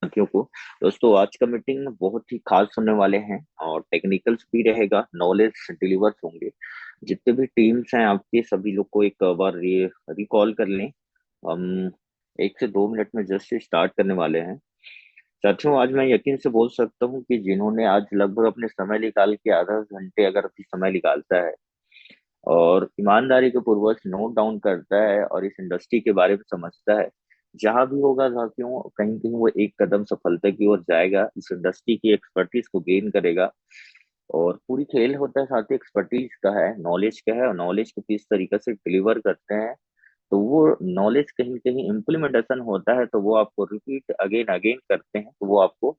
साथियों को। दोस्तों आज का मीटिंग बहुत ही खास होने वाले हैं और टेक्निकल्स भी रहेगा, नॉलेज डिलीवर होंगे। जितने भी टीम्स हैं आपके, सभी लोग को एक बार रिकॉल कर लें। हम 1 से 2 मिनट में जस्ट स्टार्ट करने वाले हैं। साथियों, आज मैं यकीन से बोल सकता हूँ कि जिन्होंने आज लगभग अपने समय निकाल के आधा घंटे अगर भी समय निकालता है और ईमानदारी के पूर्वक नोट डाउन करता है और इस इंडस्ट्री के बारे में समझता है, जहां भी होगा साथियों कहीं कहीं वो एक कदम सफलता की ओर जाएगा, इस इंडस्ट्री की एक्सपर्टीज को गेन करेगा। और पूरी खेल होता है साथी एक्सपर्टीज का है, नॉलेज का है, और नॉलेज को किस तरीके से डिलीवर करते हैं। तो वो नॉलेज कहीं कहीं इम्प्लीमेंटेशन होता है, तो वो आपको रिपीट अगेन अगेन करते हैं, तो वो आपको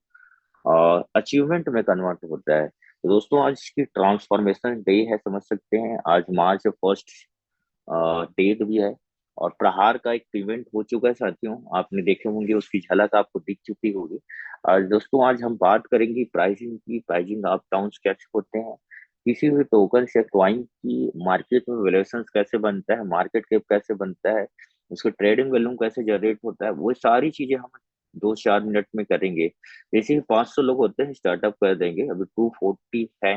अचीवमेंट में कन्वर्ट होता है। तो दोस्तों आज की ट्रांसफॉर्मेशन डे है, समझ सकते हैं। आज मार्च 1 डेट भी है और प्रहार का एक इवेंट हो चुका है साथियों, आपने देखे होंगे, उसकी झलक आपको दिख चुकी होगी। आज दोस्तों आज हम बात करेंगे प्राइसिंग की, प्राइसिंग अप डाउन्स कैसे होते हैं, किसी भी टोकन या कॉइन की मार्केट में वैल्यूएशन कैसे बनता है, मार्केट कैप कैसे बनता है, उसका ट्रेडिंग वॉल्यूम कैसे जनरेट होता है, वो सारी चीजें हम 2 4 मिनट में करेंगे। जैसे ही 500 लोग होते हैं स्टार्टअप कर देंगे, अभी 240 है,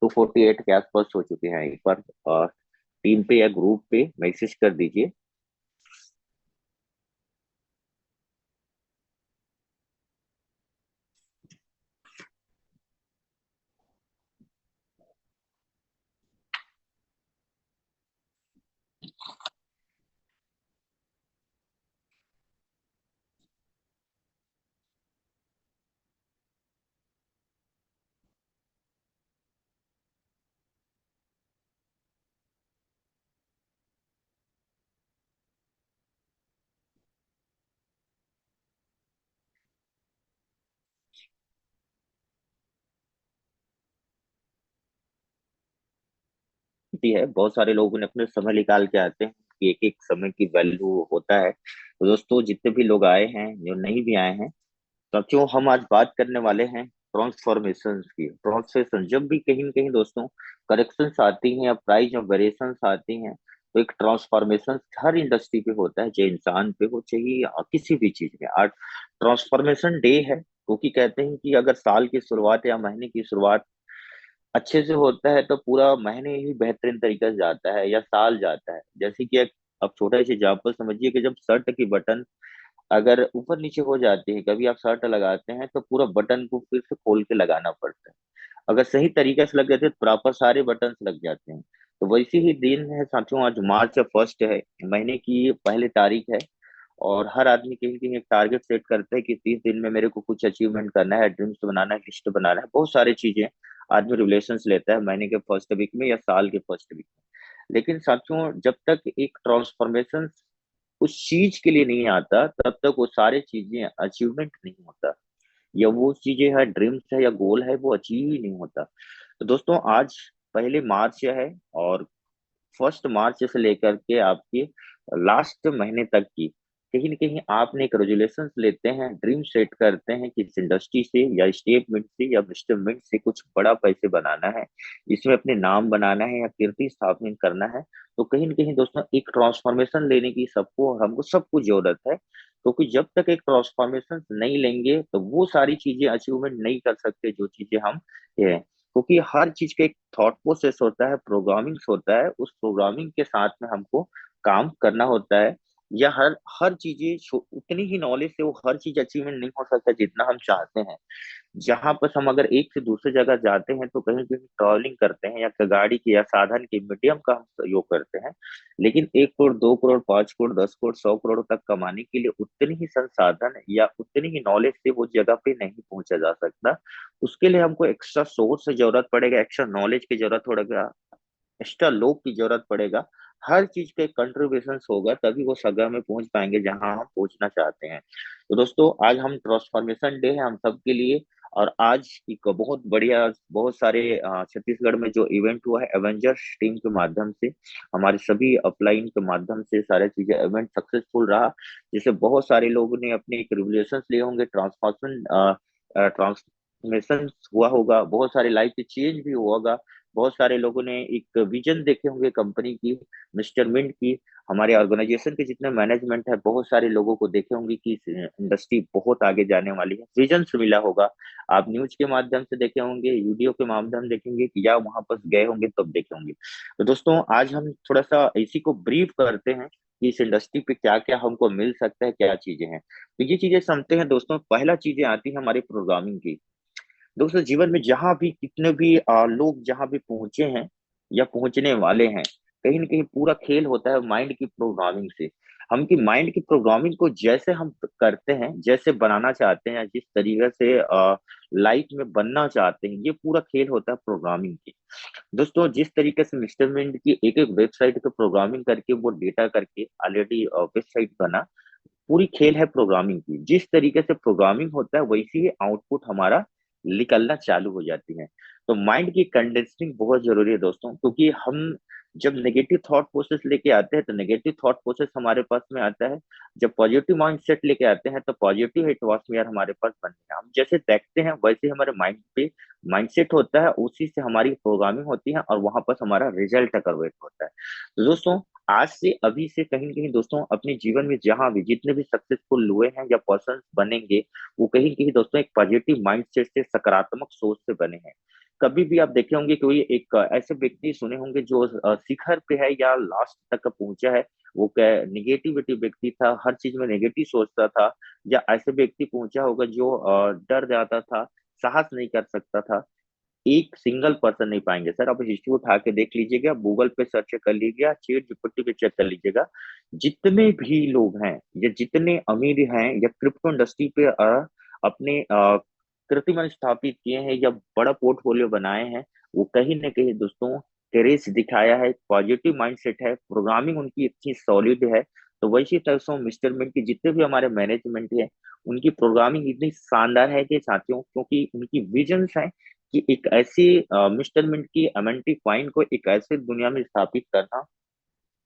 248 के आसपास हो चुके हैं। एक बार टीम पे या ग्रुप पे मैसेज कर दीजिए। होती है, बहुत सारे लोगों ने अपने समय निकाल के आते हैं कि एक एक समय की वैल्यू होता है। तो दोस्तों जितने भी लोग आए हैं, जो नहीं भी आए हैं, तो क्यों हम आज बात करने वाले हैं ट्रांसफॉर्मेशन की। ट्रांसफॉर्मेशन जब भी कहीं न कहीं दोस्तों करेक्शंस आती हैं या प्राइस में वेरिएशंस आती हैं, तो एक ट्रांसफॉर्मेशन हर इंडस्ट्री पे होता है, चाहे इंसान पे हो, चाहे किसी भी चीज में। आज ट्रांसफॉर्मेशन डे है क्योंकि कहते हैं कि अगर साल की शुरुआत या महीने की शुरुआत अच्छे से होता है तो पूरा महीने ही बेहतरीन तरीके से जाता है या साल जाता है। जैसे कि एक अब छोटा सा एग्जाम्पल समझिए कि जब शर्ट की बटन अगर ऊपर नीचे हो जाती है, कभी आप शर्ट लगाते हैं तो पूरा बटन को फिर से खोल के लगाना पड़ता है। अगर सही तरीके से लग जाते तो प्रॉपर सारे बटन लग जाते हैं। तो वैसे ही दिन है साथियों, आज मार्च 1 है, महीने की पहली तारीख है। और हर आदमी कहीं कहीं एक टारगेट सेट करता है कि 30 दिन में मेरे को कुछ अचीवमेंट करना है, ड्रीम्स बनाना है, लिस्ट बनाना है, बहुत सारी चीजें आदमी रिलेशंस लेता है महीने के फर्स्ट वीक में या साल के फर्स्ट वीक में। लेकिन साथियों जब तक एक ट्रांसफॉर्मेशन उस चीज के लिए नहीं आता, तब तक वो सारी चीजें अचीवमेंट नहीं होता, या वो चीजें है ड्रीम्स है या गोल है वो अचीव ही नहीं होता। तो दोस्तों आज पहले मार्च है और 1 मार्च से लेकर के आपके लास्ट महीने तक की कहीं न कहीं आपने एक रेजुलेशंस लेते हैं, ड्रीम सेट करते हैं कि इस इंडस्ट्री से या स्टेटमेंट से या मिस्टर मिंट से कुछ बड़ा पैसे बनाना है, इसमें अपने नाम बनाना है या कीर्ति स्थापित करना है। तो कहीं न कहीं दोस्तों एक ट्रांसफॉर्मेशन लेने की सबको हमको सबको जरूरत है, क्योंकि जब तक एक ट्रांसफॉर्मेशन नहीं लेंगे तो वो सारी चीजें अचीवमेंट नहीं कर सकते जो चीजें हम ये, क्योंकि हर चीज का एक थॉट प्रोसेस होता है, प्रोग्रामिंग होता है, उस प्रोग्रामिंग के साथ में हमको काम करना होता है। या हर हर चीजें उतनी ही नॉलेज से वो हर चीज अचीवमेंट नहीं हो सकता जितना हम चाहते हैं। जहां पर हम अगर एक से दूसरे जगह जाते हैं तो कहीं कहीं ट्रैवलिंग करते हैं या गाड़ी के या साधन के मीडियम का हम प्रयोग करते हैं, लेकिन 1 करोड़ 2 करोड़ 5 करोड़ 10 करोड़ 100 करोड़ तक कमाने के लिए उतनी ही संसाधन या उतनी ही नॉलेज से वो जगह पे नहीं पहुंचा जा सकता। उसके लिए हमको एक्स्ट्रा सोर्स की जरूरत पड़ेगा, एक्स्ट्रा नॉलेज की जरूरत पड़ेगा, एक्स्ट्रा लोग की जरूरत पड़ेगा। हर चीज का एक कंट्रीब्यूशन होगा तभी वो जगह में पहुंच पाएंगे जहां हम पहुंचना चाहते हैं। तो दोस्तों आज हम ट्रांसफॉर्मेशन डे है हम सबके लिए। और आज एक बहुत बढ़िया, बहुत सारे छत्तीसगढ़ में जो इवेंट हुआ है एवेंजर्स टीम के माध्यम से, हमारे सभी अपलाइन के माध्यम से सारे चीजें इवेंट सक्सेसफुल रहा, जिससे बहुत सारे लोगों ने अपने एक रिवोल्यूशन लिए होंगे, ट्रांसफॉर्मेशन ट्रांसफॉर्मेशन हुआ होगा, बहुत सारे लाइफ चेंज भी हुआ होगा। बहुत सारे लोगों ने एक विजन देखे होंगे कंपनी की, मिस्टर मिंट की। हमारे ऑर्गेनाइजेशन के जितने मैनेजमेंट है, बहुत सारे लोगों को देखे होंगे कि इस इंडस्ट्री बहुत आगे जाने वाली है, विजन से मिला होगा। आप न्यूज के माध्यम से देखे होंगे, वीडियो के माध्यम देखेंगे, या वहां पर गए होंगे तब देखे होंगे। तो दोस्तों आज हम थोड़ा सा इसी को ब्रीफ करते हैं कि इस इंडस्ट्री पे क्या क्या हमको मिल सकता है, क्या चीजें हैं। तो ये चीजें समझते हैं दोस्तों। पहला चीजें आती है हमारी प्रोग्रामिंग की। दोस्तों जीवन में जहां भी कितने भी लोग जहां भी पहुंचे हैं या पहुंचने वाले हैं, कहीं ना कहीं पूरा खेल होता है माइंड की प्रोग्रामिंग से। हम की माइंड की प्रोग्रामिंग को जैसे हम करते हैं, जैसे बनाना चाहते हैं, जिस तरीके से लाइफ में बनना चाहते हैं, ये पूरा खेल होता है प्रोग्रामिंग की। दोस्तों जिस तरीके से मिस्टर मिंट की एक एक वेबसाइट पे प्रोग्रामिंग करके वो डेटा करके ऑलरेडी वेबसाइट बना, पूरी खेल है प्रोग्रामिंग की। जिस तरीके से प्रोग्रामिंग होता है वैसे ही आउटपुट हमारा निकलना चालू हो जाती है। तो माइंड की कंडीशनिंग बहुत जरूरी है दोस्तों, क्योंकि हम जब नेगेटिव थॉट प्रोसेस लेके आते हैं तो नेगेटिव थॉट प्रोसेस हमारे पास में आता है। जब पॉजिटिव माइंड सेट लेके आते हैं तो पॉजिटिव एटमॉस्फेयर हमारे पास बनते हैं। हम जैसे देखते हैं वैसे हमारे माइंड पे माइंड सेट होता है, उसी से हमारी प्रोग्रामिंग होती है और वहां पर हमारा रिजल्ट कन्वर्ट होता है। तो दोस्तों आज से अभी से कहीं न कहीं दोस्तों अपने जीवन में जहां भी जितने भी सक्सेसफुल हुए हैं या पर्सन बनेंगे, वो कहीं कहीं दोस्तों एक पॉजिटिव माइंडसेट से, सकारात्मक सोच से बने हैं। कभी भी आप देखे होंगे कोई एक ऐसे व्यक्ति सुने होंगे जो शिखर पे है या लास्ट तक पहुंचा है, वो क्या निगेटिविटी व्यक्ति था, हर चीज में नेगेटिव सोचता था। या ऐसे व्यक्ति पहुंचा होगा जो डर जाता था, साहस नहीं कर सकता था। एक सिंगल पर्सन नहीं पाएंगे सर। आप हिस्ट्री उठा के देख लीजिएगा, गूगल पे सर्च कर लीजिएगा, चैट जीपीटी पे चेक कर लीजिएगा। जितने भी लोग हैं या जितने अमीर हैं या क्रिप्टो इंडस्ट्री पे अपने कीर्तिमान स्थापित किए हैं या बड़ा पोर्टफोलियो बनाए हैं, वो कहीं ना कहीं दोस्तों क्रेज दिखाया है, पॉजिटिव माइंडसेट है, प्रोग्रामिंग उनकी इतनी सॉलिड है। तो वैसे दोस्तों मिस्टर मिंट की जितने भी हमारे मैनेजमेंट है, उनकी प्रोग्रामिंग इतनी शानदार है कि साथियों, क्योंकि उनकी विजन्स है कि एक ऐसी मिस्टर मिंट की एमएनटी कॉइन को एक ऐसे दुनिया में स्थापित करना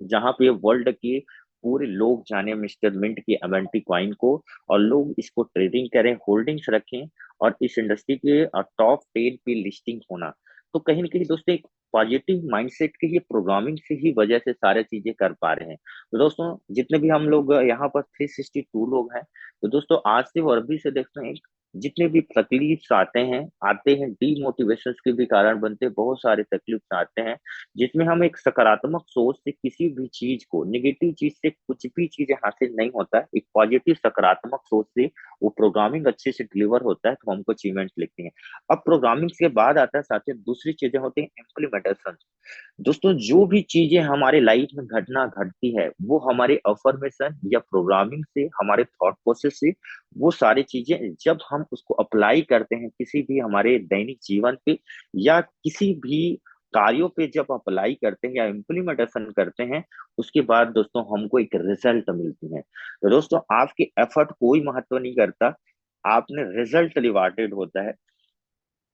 जहां पे वर्ल्ड के पूरे लोग जाने मिस्टर मिंट की एमएनटी कॉइन को, और लोग इसको ट्रेडिंग करें, होल्डिंग्स रखें, और इस इंडस्ट्री के टॉप 10 पे लिस्टिंग होना। तो कहीं ना कहीं दोस्तों एक पॉजिटिव माइंडसेट के ये प्रोग्रामिंग से ही वजह से सारे चीजें कर पा रहे हैं। तो दोस्तों जितने भी हम लोग यहाँ पर 362 लोग हैं, तो दोस्तों आज से और अभी से देखते हैं जितने भी तकलीफ आते हैं डीमोटिवेशन के भी कारण बनते हैं, बहुत सारे तकलीफ आते हैं, जिसमें हम एक सकारात्मक सोच से किसी भी चीज को, नेगेटिव चीज से कुछ भी चीजें हासिल नहीं होता है, एक पॉजिटिव सकारात्मक सोच से वो प्रोग्रामिंग अच्छे से डिलीवर होता है, तो हमको अचीवमेंट लिखते हैं। अब प्रोग्रामिंग के बाद आता है साथ ही दूसरी चीजें होती हैं इम्प्लीमेंटेशन। दोस्तों जो भी चीजें हमारे लाइफ में घटना घटती है, वो हमारे अफर्मेशन या प्रोग्रामिंग से, हमारे थॉट प्रोसेस से, वो सारी चीजें जब हम उसको अप्लाई करते हैं किसी भी हमारे दैनिक जीवन पे या किसी भी कार्यों पे, जब अप्लाई करते हैं या इम्प्लीमेंटेशन करते हैं, उसके बाद दोस्तों हमको एक रिजल्ट मिलती है। तो दोस्तों आपके एफर्ट कोई महत्व नहीं करता, आपने रिजल्ट रिवार्डेड होता है।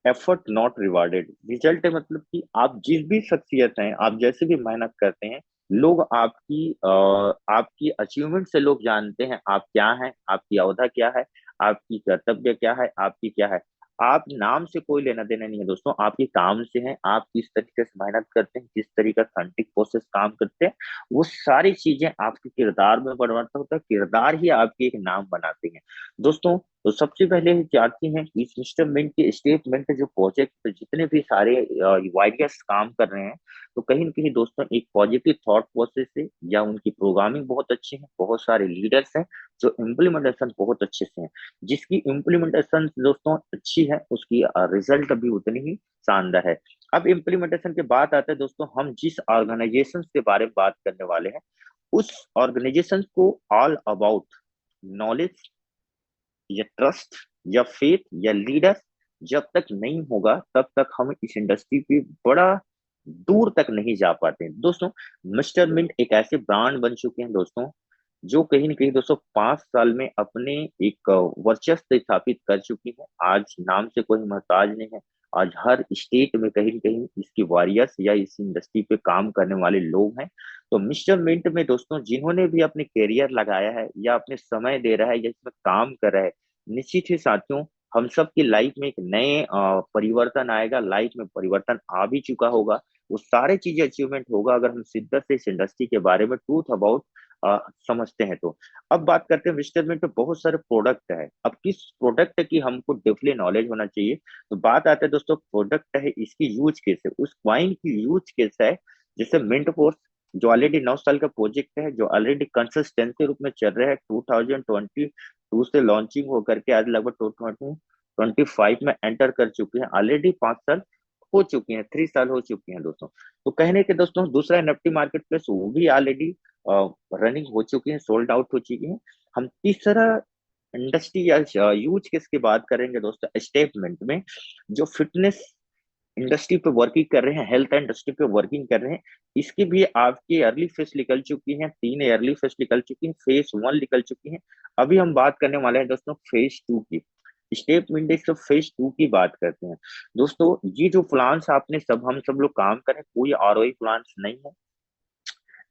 एफर्ट नॉट रिवार्डेड, रिजल्ट है मतलब कि आप जिस भी शख्सियत हैं, आप जैसे भी मेहनत करते हैं, लोग आपकी अचीवमेंट से लोग जानते हैं आप क्या हैं, आपकी अवधा क्या है, आपकी कर्तव्य क्या है, आपकी क्या है। आप नाम से कोई लेना देना नहीं है दोस्तों, आपके काम से है। आप किस तरीके से मेहनत करते हैं, किस तरीके से सैंटिक प्रोसेस काम करते हैं, वो सारी चीजें आपके किरदार में परिवर्तन होता है, किरदार ही आपकी एक नाम बनाते हैं दोस्तों। तो सबसे पहले जानते हैं कि इस मिस्टर मिंट के स्टेटमेंट जो प्रोजेक्ट जितने भी सारे वायरस काम कर रहे हैं, तो कहीं ना कहीं दोस्तों एक पॉजिटिव थॉट प्रोसेस है, या उनकी प्रोग्रामिंग बहुत अच्छी है, बहुत सारे लीडर्स हैं जो इम्प्लीमेंटेशन बहुत अच्छे से हैं। जिसकी इम्प्लीमेंटेशन दोस्तों अच्छी है, उसकी रिजल्ट भी उतनी ही शानदार है। अब इम्प्लीमेंटेशन के बाद आते हैं दोस्तों, हम जिस ऑर्गेनाइजेशन के बारे में बात करने वाले हैं, उस ऑर्गेनाइजेशन को ऑल अबाउट नॉलेज या ट्रस्ट या फेथ या लीडर जब तक नहीं होगा, तब तक हम इस इंडस्ट्री पे बड़ा दूर तक नहीं जा पाते हैं दोस्तों। मिस्टर मिंट एक ऐसे ब्रांड बन चुके हैं दोस्तों, जो कहीं ना कहीं दोस्तों 5 साल में अपने एक वर्चस्व स्थापित कर चुकी है। आज नाम से कोई मोहताज नहीं है। आज हर स्टेट में कहीं न कहीं इसकी वॉरियर्स या इस इंडस्ट्री पे काम करने वाले लोग हैं। तो मिस्टर मिंट में दोस्तों जिन्होंने भी अपने करियर लगाया है या अपने समय दे रहा है या इसमें काम कर रहा है, निश्चित ही साथियों हम सब की लाइफ में एक नए परिवर्तन आएगा, लाइफ में परिवर्तन आ भी चुका होगा। वो सारे चीजें अचीवमेंट होगा अगर हम शिद्दत से इस इंडस्ट्री के बारे में ट्रूथ अबाउट समझते हैं तो। अब बात करते हैं मिस्टर मिंट पे बहुत सारे प्रोडक्ट है, अब किस प्रोडक्ट की हमको डेफली नॉलेज होना चाहिए। तो बात आते है दोस्तों, प्रोडक्ट है इसकी यूज केस है, उस वाइन की यूज केस है, जैसे मिंट फोर्स जो ऑलरेडी 9 साल का प्रोजेक्ट है, जो ऑलरेडी कंसिस्टेंसी रूप में चल रहा है, 2022 से लॉन्चिंग होकर के आज लगभग 2025 में एंटर कर चुके हैं, ऑलरेडी 5 साल हो चुके हैं, 3 साल हो चुके हैं दोस्तों। तो कहने के दोस्तों दूसरा एनएफटी मार्केट प्लेस वो भी ऑलरेडी रनिंग हो चुकी है, सोल्ड आउट हो चुकी है। हम तीसरा इंडस्ट्री या यूज केस की बात करेंगे दोस्तों, स्टेटमेंट में जो फिटनेस इंडस्ट्री पे वर्किंग कर रहे हैं, हेल्थ इंडस्ट्री पे वर्किंग कर रहे हैं, इसकी भी आपकी अर्ली फेज निकल चुकी है, 3 अर्ली फेज निकल चुकी है, फेज 1 निकल चुकी है। अभी हम बात करने वाले हैं दोस्तों फेज 2 की। स्टेप इंडेक्स ऑफ फेज 2 की बात करते हैं दोस्तों। ये जो प्लान्स आपने हम सब लोग काम करें, कोई आरओई प्लान्स नहीं है,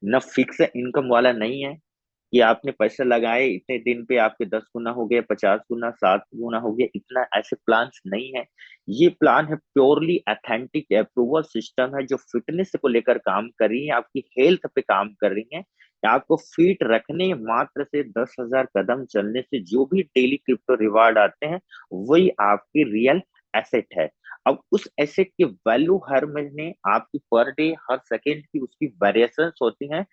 न फिक्स इनकम वाला नहीं है कि आपने पैसे लगाए इतने दिन पे आपके 10 गुना हो गए, 50 गुना, 7 गुना हो गया, इतना ऐसे प्लान्स नहीं है। ये प्लान है प्योरली अथेंटिक अप्रूवल सिस्टम है, जो फिटनेस को लेकर काम कर रही है, आपकी हेल्थ पे काम कर रही है। आपको फिट रखने मात्र से 10,000 कदम चलने से जो भी डेली क्रिप्टो रिवार्ड आते हैं, वही आपकी रियल एसेट है। अब उस एसेट की वैल्यू हर महीने आपकी पर डे हर सेकेंड की उसकी वेरिएशंस होती हैं,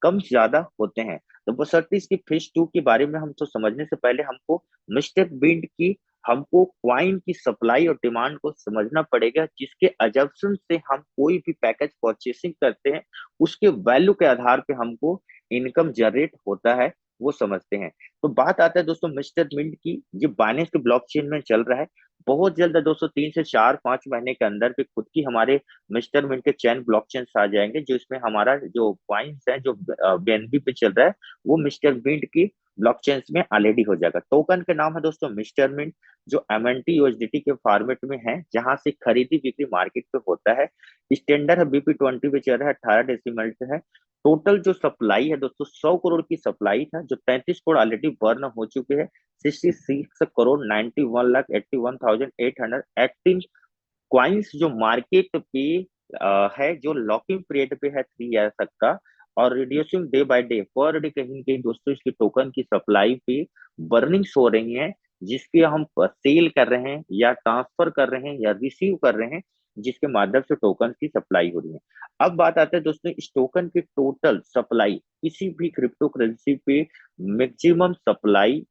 कम ज्यादा होते हैं। तो बशर्ते इसकी फेज 2 के बारे में हम तो समझने से पहले हमको मिस्टर बीन की, हमको क्वाइन की सप्लाई और डिमांड को समझना पड़ेगा, जिसके अजम्पशन से हम कोई भी पैकेज परचेसिंग करते हैं, उसके वैल्यू के आधार पे हमको इनकम जनरेट होता है, वो समझते हैं। तो बात आता है दोस्तों मिस्टर मिंट की, जो बाइनेंस के ब्लॉकचेन में चल रहा है। बहुत जल्द दोस्तों 3 से 4 5 महीने के अंदर पे खुद की हमारे मिस्टर मिंट के चैन ब्लॉकचेन आ जाएंगे, जो इसमें हमारा जो कॉइन्स है जो बीएनबी पे चल रहा है, वो मिस्टर मिंट की ब्लॉकचेन में ऑलरेडी हो जाएगा। टोकन का नाम है दोस्तों मिस्टर मिंट, जो एमएनटी यूएसडीटी के फॉर्मेट में है, जहां से खरीदी बिक्री मार्केट पे होता है। स्टैंडर्ड है BP20 पे चल रहा है, 18 डेसिमल पे है। टोटल जो सप्लाई है दोस्तों 100 करोड़ की सप्लाई था, जो 33 करोड़ ऑलरेडी बर्न हो चुके हैं। 66 करोड़ 91 लाख 81,818 क्वाइंस जो मार्केट पे है, जो लॉकिंग पीरियड पे है 3 ईयर तक का, और reducing day by day, per day कहीं कहीं दोस्तों इसकी टोकन की सप्लाई पे बर्निंग्स हो रही है, जिसके हम सेल कर रहे हैं या ट्रांसफर कर रहे हैं या रिसीव कर रहे हैं, जिसके माध्यम से टोकन की सप्लाई हो रही है। अब बात आते हैं दोस्तों इस टोकन की टोटल सप्लाई, किसी भी क्रिप्टो करेंसी पे मैक्सिमम सप्लाई,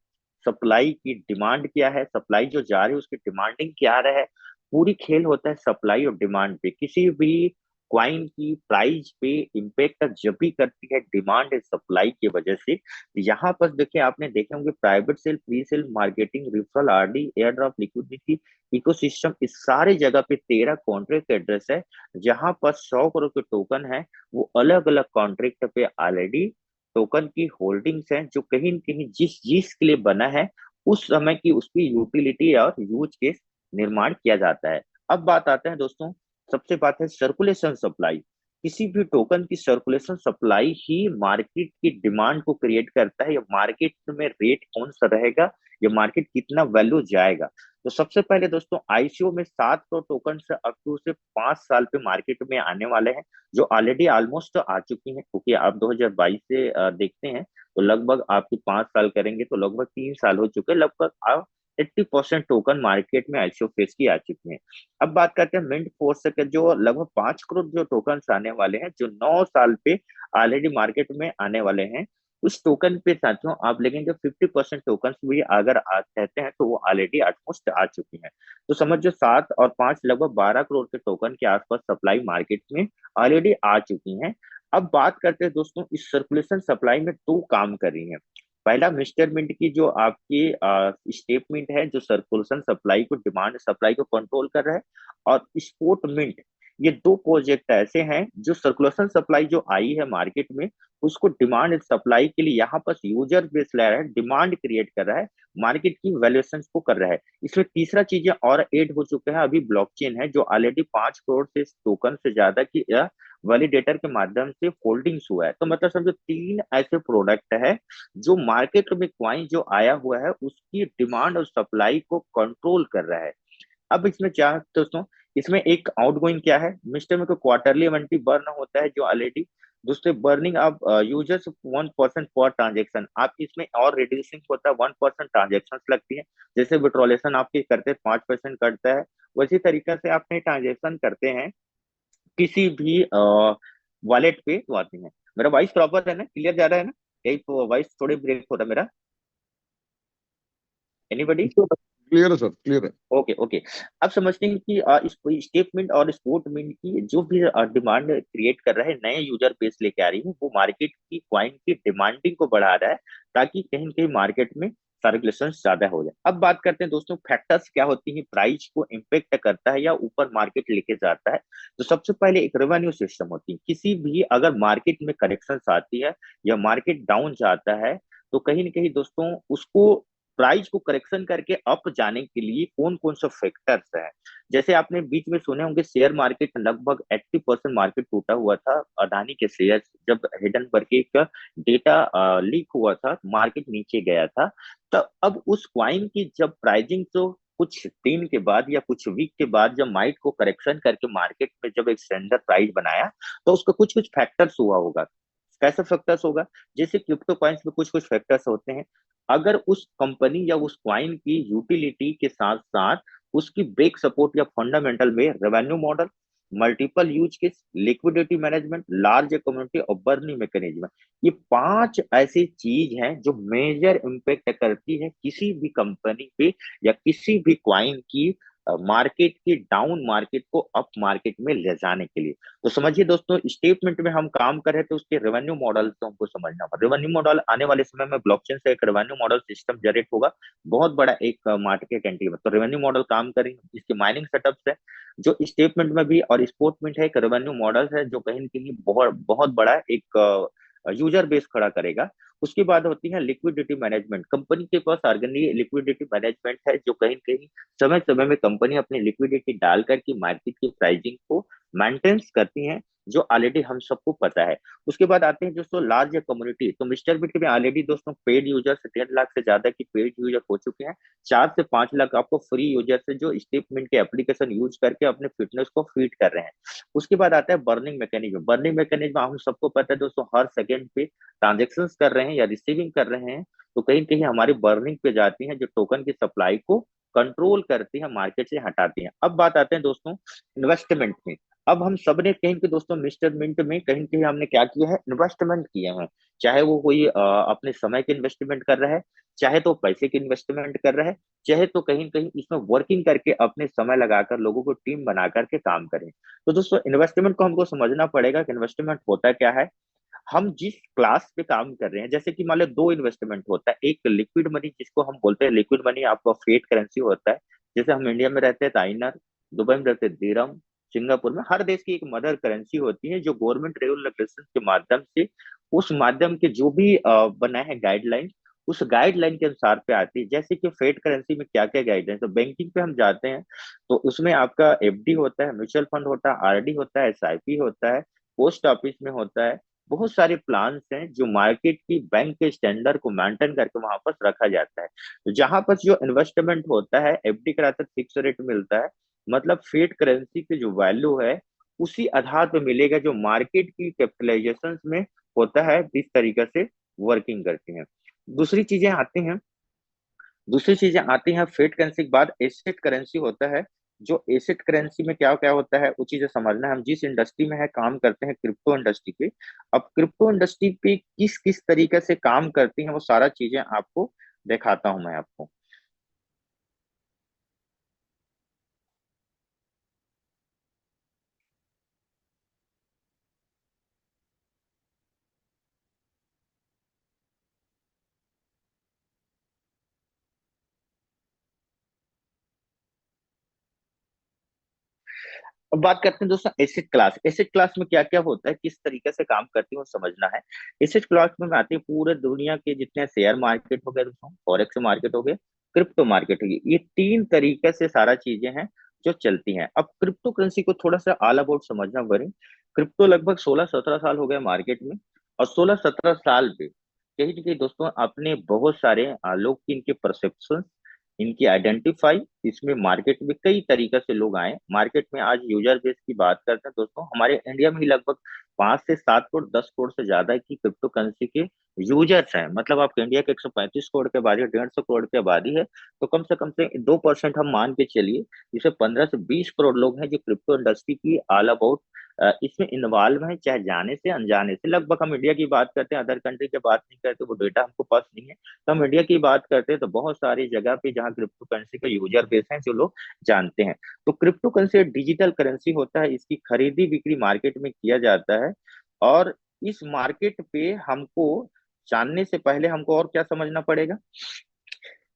सप्लाई की डिमांड क्या है, सप्लाई जो जा रही है उसकी डिमांडिंग क्या रहा है। पूरी खेल होता है सप्लाई और डिमांड पे। किसी भी क्वाइन की प्राइस पे इम्पेक्ट जब भी करती है डिमांड है सप्लाई की वजह से। यहाँ पर देखिए, आपने देखे होंगे private sale, pre sale, marketing, referral, RD, air drop, liquidity, ecosystem, इस सारे जगह पे 13 कॉन्ट्रैक्ट एड्रेस है, जहां पर 100 करोड़ के टोकन है, वो अलग अलग कॉन्ट्रैक्ट पे ऑलरेडी टोकन की होल्डिंग्स हैं, जो कहीं न कहीं जिस जिस के लिए बना है, उस समय की उसकी यूटिलिटी और यूज केस निर्माण किया जाता है। अब बात आते हैं दोस्तों, सबसे बात है सर्कुलेशन सप्लाई। किसी भी टोकन की सर्कुलेशन सप्लाई ही मार्केट की डिमांड को क्रिएट करता है, या मार्केट में रेट कौन सा रहेगा, या मार्केट कितना वैल्यू जाएगा। तो सबसे पहले दोस्तों आईसीओ में 7 करोड़ टोकन से अप टू से 5 साल पे मार्केट में आने वाले हैं, जो ऑलरेडी ऑलमोस्ट आ चुकी हैं, क्योंकि आप 2022 से देखते हैं तो लगभग आपकी 5 साल करेंगे तो लगभग 3 साल हो चुके हैं, लगभग आप 80% टोकन मार्केट में आईसीओ फेस की आ चुकी हैं। अब बात करते हैं मिंट फोर्स के, जो लगभग 5 करोड़ जो टोकन आने वाले हैं, जो 9 साल पे ऑलरेडी मार्केट में आने वाले हैं। उस टोकन पे साथियों आप लेकिन 50% टोकन भी अगर कहते हैं तो वो ऑलरेडी ऑलमोस्ट आ चुकी हैं। तो समझो 7 और 5 लगभग 12 करोड़ के टोकन के आसपास सप्लाई मार्केट में ऑलरेडी आ चुकी हैं। अब बात करते हैं दोस्तों इस सर्कुलेशन सप्लाई में 2 काम कर रही हैं। पहला मिस्टर मिंट की जो आपकी स्टेटमेंट है, जो सर्कुलेशन सप्लाई को, डिमांड सप्लाई को कंट्रोल कर रहा है, और स्पोर्ट मिंट, ये 2 प्रोजेक्ट ऐसे हैं जो सर्कुलेशन सप्लाई जो आई है मार्केट में, उसको डिमांड सप्लाई के लिए यहाँ पर यूजर बेस ले रहा है, डिमांड क्रिएट कर रहा है, मार्केट की वैल्यूएशन को कर रहा है। इसमें तीसरा चीजें और ऐड हो चुके हैं, अभी ब्लॉकचेन है जो ऑलरेडी 5 करोड़ से टोकन से ज्यादा की वैलिडेटर के माध्यम से फोल्डिंग्स हुआ है। तो मतलब समझो तीन ऐसे प्रोडक्ट है जो मार्केट में क्वाइन जो आया हुआ है उसकी डिमांड और सप्लाई को कंट्रोल कर रहा है। अब इसमें क्या है दोस्तों, इसमें एक आउटगोइंग क्या है, मिस्टर में को क्वार्टरली इन्वेंटरी बर्न होता है जो ऑलरेडी दूसरे बर्निंग आप यूजर्स 1% पर ट्रांजेक्शन, आप इसमें और रिड्यूसिंग होता है 1% ट्रांजेक्शन लगती है। जैसे विड्रॉलेशन आपके करते हैं 5% कटता है, वैसी तरीके से आपने ट्रांजेक्शन करते हैं किसी भी वॉलेट पे तो आती है। मेरा वॉइस प्रॉपर है ना, क्लियर जा रहा है ना, यही तो वॉइस थोड़ी ब्रेक हो रहा है मेरा, एनीबडी? क्लियर है सर, क्लियर है। Okay okay. अब समझते हैं कि इस स्टेटमेंट और स्पोर्टमेंट की जो भी डिमांड क्रिएट कर रहा है, नए यूजर बेस लेके आ रही है, वो मार्केट की क्वाइन की डिमांडिंग को बढ़ा रहा है ताकि कहीं न कहीं मार्केट में सर्कुलेशन ज्यादा हो जाए। अब बात करते हैं दोस्तों फैक्टर्स क्या होती हैं प्राइस को इम्पेक्ट करता है या ऊपर मार्केट लेके जाता है। तो सबसे पहले एक रेवेन्यू सिस्टम होती है, किसी भी अगर मार्केट में करेक्शन आती है या मार्केट डाउन जाता है तो कहीं ना कहीं दोस्तों उसको प्राइस को करेक्शन करके अप जाने के लिए कौन कौन सा फैक्टर्स है। जैसे आपने बीच में सुने होंगे शेयर मार्केट लगभग 80% मार्केट टूटा हुआ था, अदानी के शेयर जब हिडनबर्ग के एक डेटा लीक हुआ था मार्केट नीचे गया था। तो अब उस क्वाइन की जब प्राइसिंग तो कुछ दिन के बाद या कुछ वीक के बाद जब माइट को करेक्शन करके मार्केट में जब एक स्टैंडर्ड प्राइस बनाया तो उसका कुछ कुछ फैक्टर्स हुआ होगा। कैसे फैक्टर्स होगा, जैसे क्रिप्टो कॉइन्स में कुछ कुछ फैक्टर्स होते हैं। अगर उस कंपनी या उस क्वाइन की यूटिलिटी के साथ साथ उसकी ब्रेक सपोर्ट या फंडामेंटल में revenue model, multiple use case, liquidity management, large community और बर्निंग मैकेनिज्म, ये पांच ऐसी चीज हैं जो मेजर इम्पेक्ट करती है किसी भी कंपनी पे या किसी भी क्वाइन की मार्केट की डाउन मार्केट को अप मार्केट में ले जाने के लिए। तो समझिए दोस्तों स्टेटमेंट में हम काम कर रहे थे उसके रेवेन्यू मॉडल तो हमको समझना होगा। रेवेन्यू मॉडल आने वाले समय में ब्लॉकचेन से एक रेवेन्यू मॉडल सिस्टम जनरेट होगा, बहुत बड़ा एक मार्केट एंट्री में। तो रेवेन्यू मॉडल काम करेंगे, इसके माइनिंग सेटअप्स है जो स्टेटमेंट में भी, और स्पोर्टमेंट है एक रेवेन्यू मॉडल है जो कहीं ना कहीं बहुत बहुत बड़ा एक यूजर बेस खड़ा करेगा। उसके बाद होती है लिक्विडिटी मैनेजमेंट, कंपनी के पास ऑर्गेनिक लिक्विडिटी मैनेजमेंट है जो कहीं कहीं समय समय में कंपनी अपनी लिक्विडिटी डाल करके मार्केट की प्राइसिंग को मेंटेन्स करती हैं, जो ऑलरेडी हम सबको पता है। उसके बाद आते हैं दोस्तों लार्ज कम्युनिटी। तो मिस्टर बिट में ऑलरेडी दोस्तों पेड यूजर्स 1.5 लाख से ज्यादा की पेड यूजर हो चुके हैं, 4 से 5 लाख आपको फ्री यूजर्स है जो स्टेटमेंट के एप्लीकेशन यूज करके अपने फिटनेस को फीड कर रहे हैं। उसके बाद आता है बर्निंग मैकेनिज्म। बर्निंग मैकेनिज्म हम सबको पता है दोस्तों, हर सेकंड पे ट्रांजेक्शन कर रहे हैं या रिसीविंग कर रहे हैं तो कहीं कहीं हमारी बर्निंग पे जाती है जो टोकन की सप्लाई को कंट्रोल करती है, मार्केट से हटाती है। अब बात आते हैं दोस्तों इन्वेस्टमेंट में। अब हम सब ने कहीं के दोस्तों मिस्टर मिंट में कहीं कहीं हमने क्या किया है, इन्वेस्टमेंट किए हैं। चाहे वो कोई अपने समय के इन्वेस्टमेंट कर रहा है, चाहे तो पैसे की इन्वेस्टमेंट कर रहा है, चाहे तो कहीं कहीं इसमें वर्किंग करके अपने समय लगाकर लोगों को टीम बना करके काम करें। तो दोस्तों इन्वेस्टमेंट को हमको समझना पड़ेगा कि इन्वेस्टमेंट होता क्या है। हम जिस क्लास पे काम कर रहे हैं, जैसे कि मान लो दो इन्वेस्टमेंट होता है, एक लिक्विड मनी जिसको हम बोलते हैं लिक्विड मनी आपका फेट करेंसी होता है। जैसे हम इंडिया में रहते हैं तो आईएनआर, दुबई में रहते हैं दिरहम, सिंगापुर में, हर देश की एक मदर करेंसी होती है जो गवर्नमेंट रेगुलेशन के माध्यम से उस माध्यम के जो भी बनाए हैं गाइडलाइन, उस गाइडलाइन के अनुसार पे आती है। जैसे कि फेट करेंसी में क्या क्या गाइडलाइन, तो बैंकिंग पे हम जाते हैं तो उसमें आपका एफडी होता है, म्यूचुअल फंड होता है, आरडी होता है, एसआईपी होता है, पोस्ट ऑफिस में होता है। बहुत सारे प्लान्स हैं जो मार्केट की बैंक के स्टैंडर्ड को मेंटेन करके वहां पर रखा जाता है। तो जहां पर जो इन्वेस्टमेंट होता है एफडी कराते फिक्स रेट मिलता है, मतलब फेट करेंसी की जो वैल्यू है उसी आधार पर मिलेगा जो मार्केट की कैपिटलाइजेशन में होता है, इस तरीके से वर्किंग करती हैं। दूसरी चीजें आती हैं दूसरी चीजें आती हैं फेट करेंसी के बाद एसेट करेंसी होता है। जो एसेट करेंसी में क्या क्या होता है वो चीजें समझना है। हम जिस इंडस्ट्री में है काम करते हैं क्रिप्टो इंडस्ट्री पे, अब क्रिप्टो इंडस्ट्री पे किस किस तरीके से काम करती हैं वो सारा चीजें आपको दिखाता हूं मैं आपको। अब बात करते हैं दोस्तों एसेट क्लास। एसेट क्लास में क्या क्या होता है, किस तरीके से काम करती है वो समझना है। एसेट क्लास में आती है पूरे दुनिया के जितने शेयर मार्केट हो गए दोस्तों, फॉरेक्स मार्केट हो गए, क्रिप्टो मार्केट होगी। ये तीन तरीके से सारा चीजें हैं जो चलती हैं। अब क्रिप्टो करेंसी को थोड़ा सा ऑल अबाउट समझना पड़े। क्रिप्टो लगभग 16-17 साल हो गए मार्केट में, और 16-17 साल पे कहीं ना कहीं दोस्तों अपने बहुत सारे लोग की इनके परसेप्शन, इनकी आइडेंटिफाई, इसमें मार्केट में कई तरीके से लोग आए मार्केट में। आज यूजर बेस की बात करते हैं दोस्तों, हमारे इंडिया में ही लगभग 5 से 7 करोड़ 10 करोड़ से ज्यादा की क्रिप्टो करेंसी के यूजर्स हैं। मतलब आपके इंडिया के 135 करोड़ की आबादी है, 150 करोड़ की आबादी है, तो कम से 2% हम मान के चलिए, जिसे 15 से 20 करोड़ लोग हैं जो क्रिप्टो इंडस्ट्री की ऑल अबाउट इसमें इन्वॉल्व है, चाहे जाने से अनजाने से। लगभग हम इंडिया की बात करते हैं, अदर कंट्री की बात नहीं करते, वो डेटा हमको पास नहीं है। तो हम इंडिया की बात करते हैं तो बहुत सारी जगह पे जहाँ क्रिप्टो करेंसी का यूजर बेस है जो लोग जानते हैं। तो क्रिप्टो करेंसी डिजिटल करेंसी होता है, इसकी खरीदी बिक्री मार्केट में किया जाता है। और इस मार्केट पे हमको जानने से पहले हमको और क्या समझना पड़ेगा,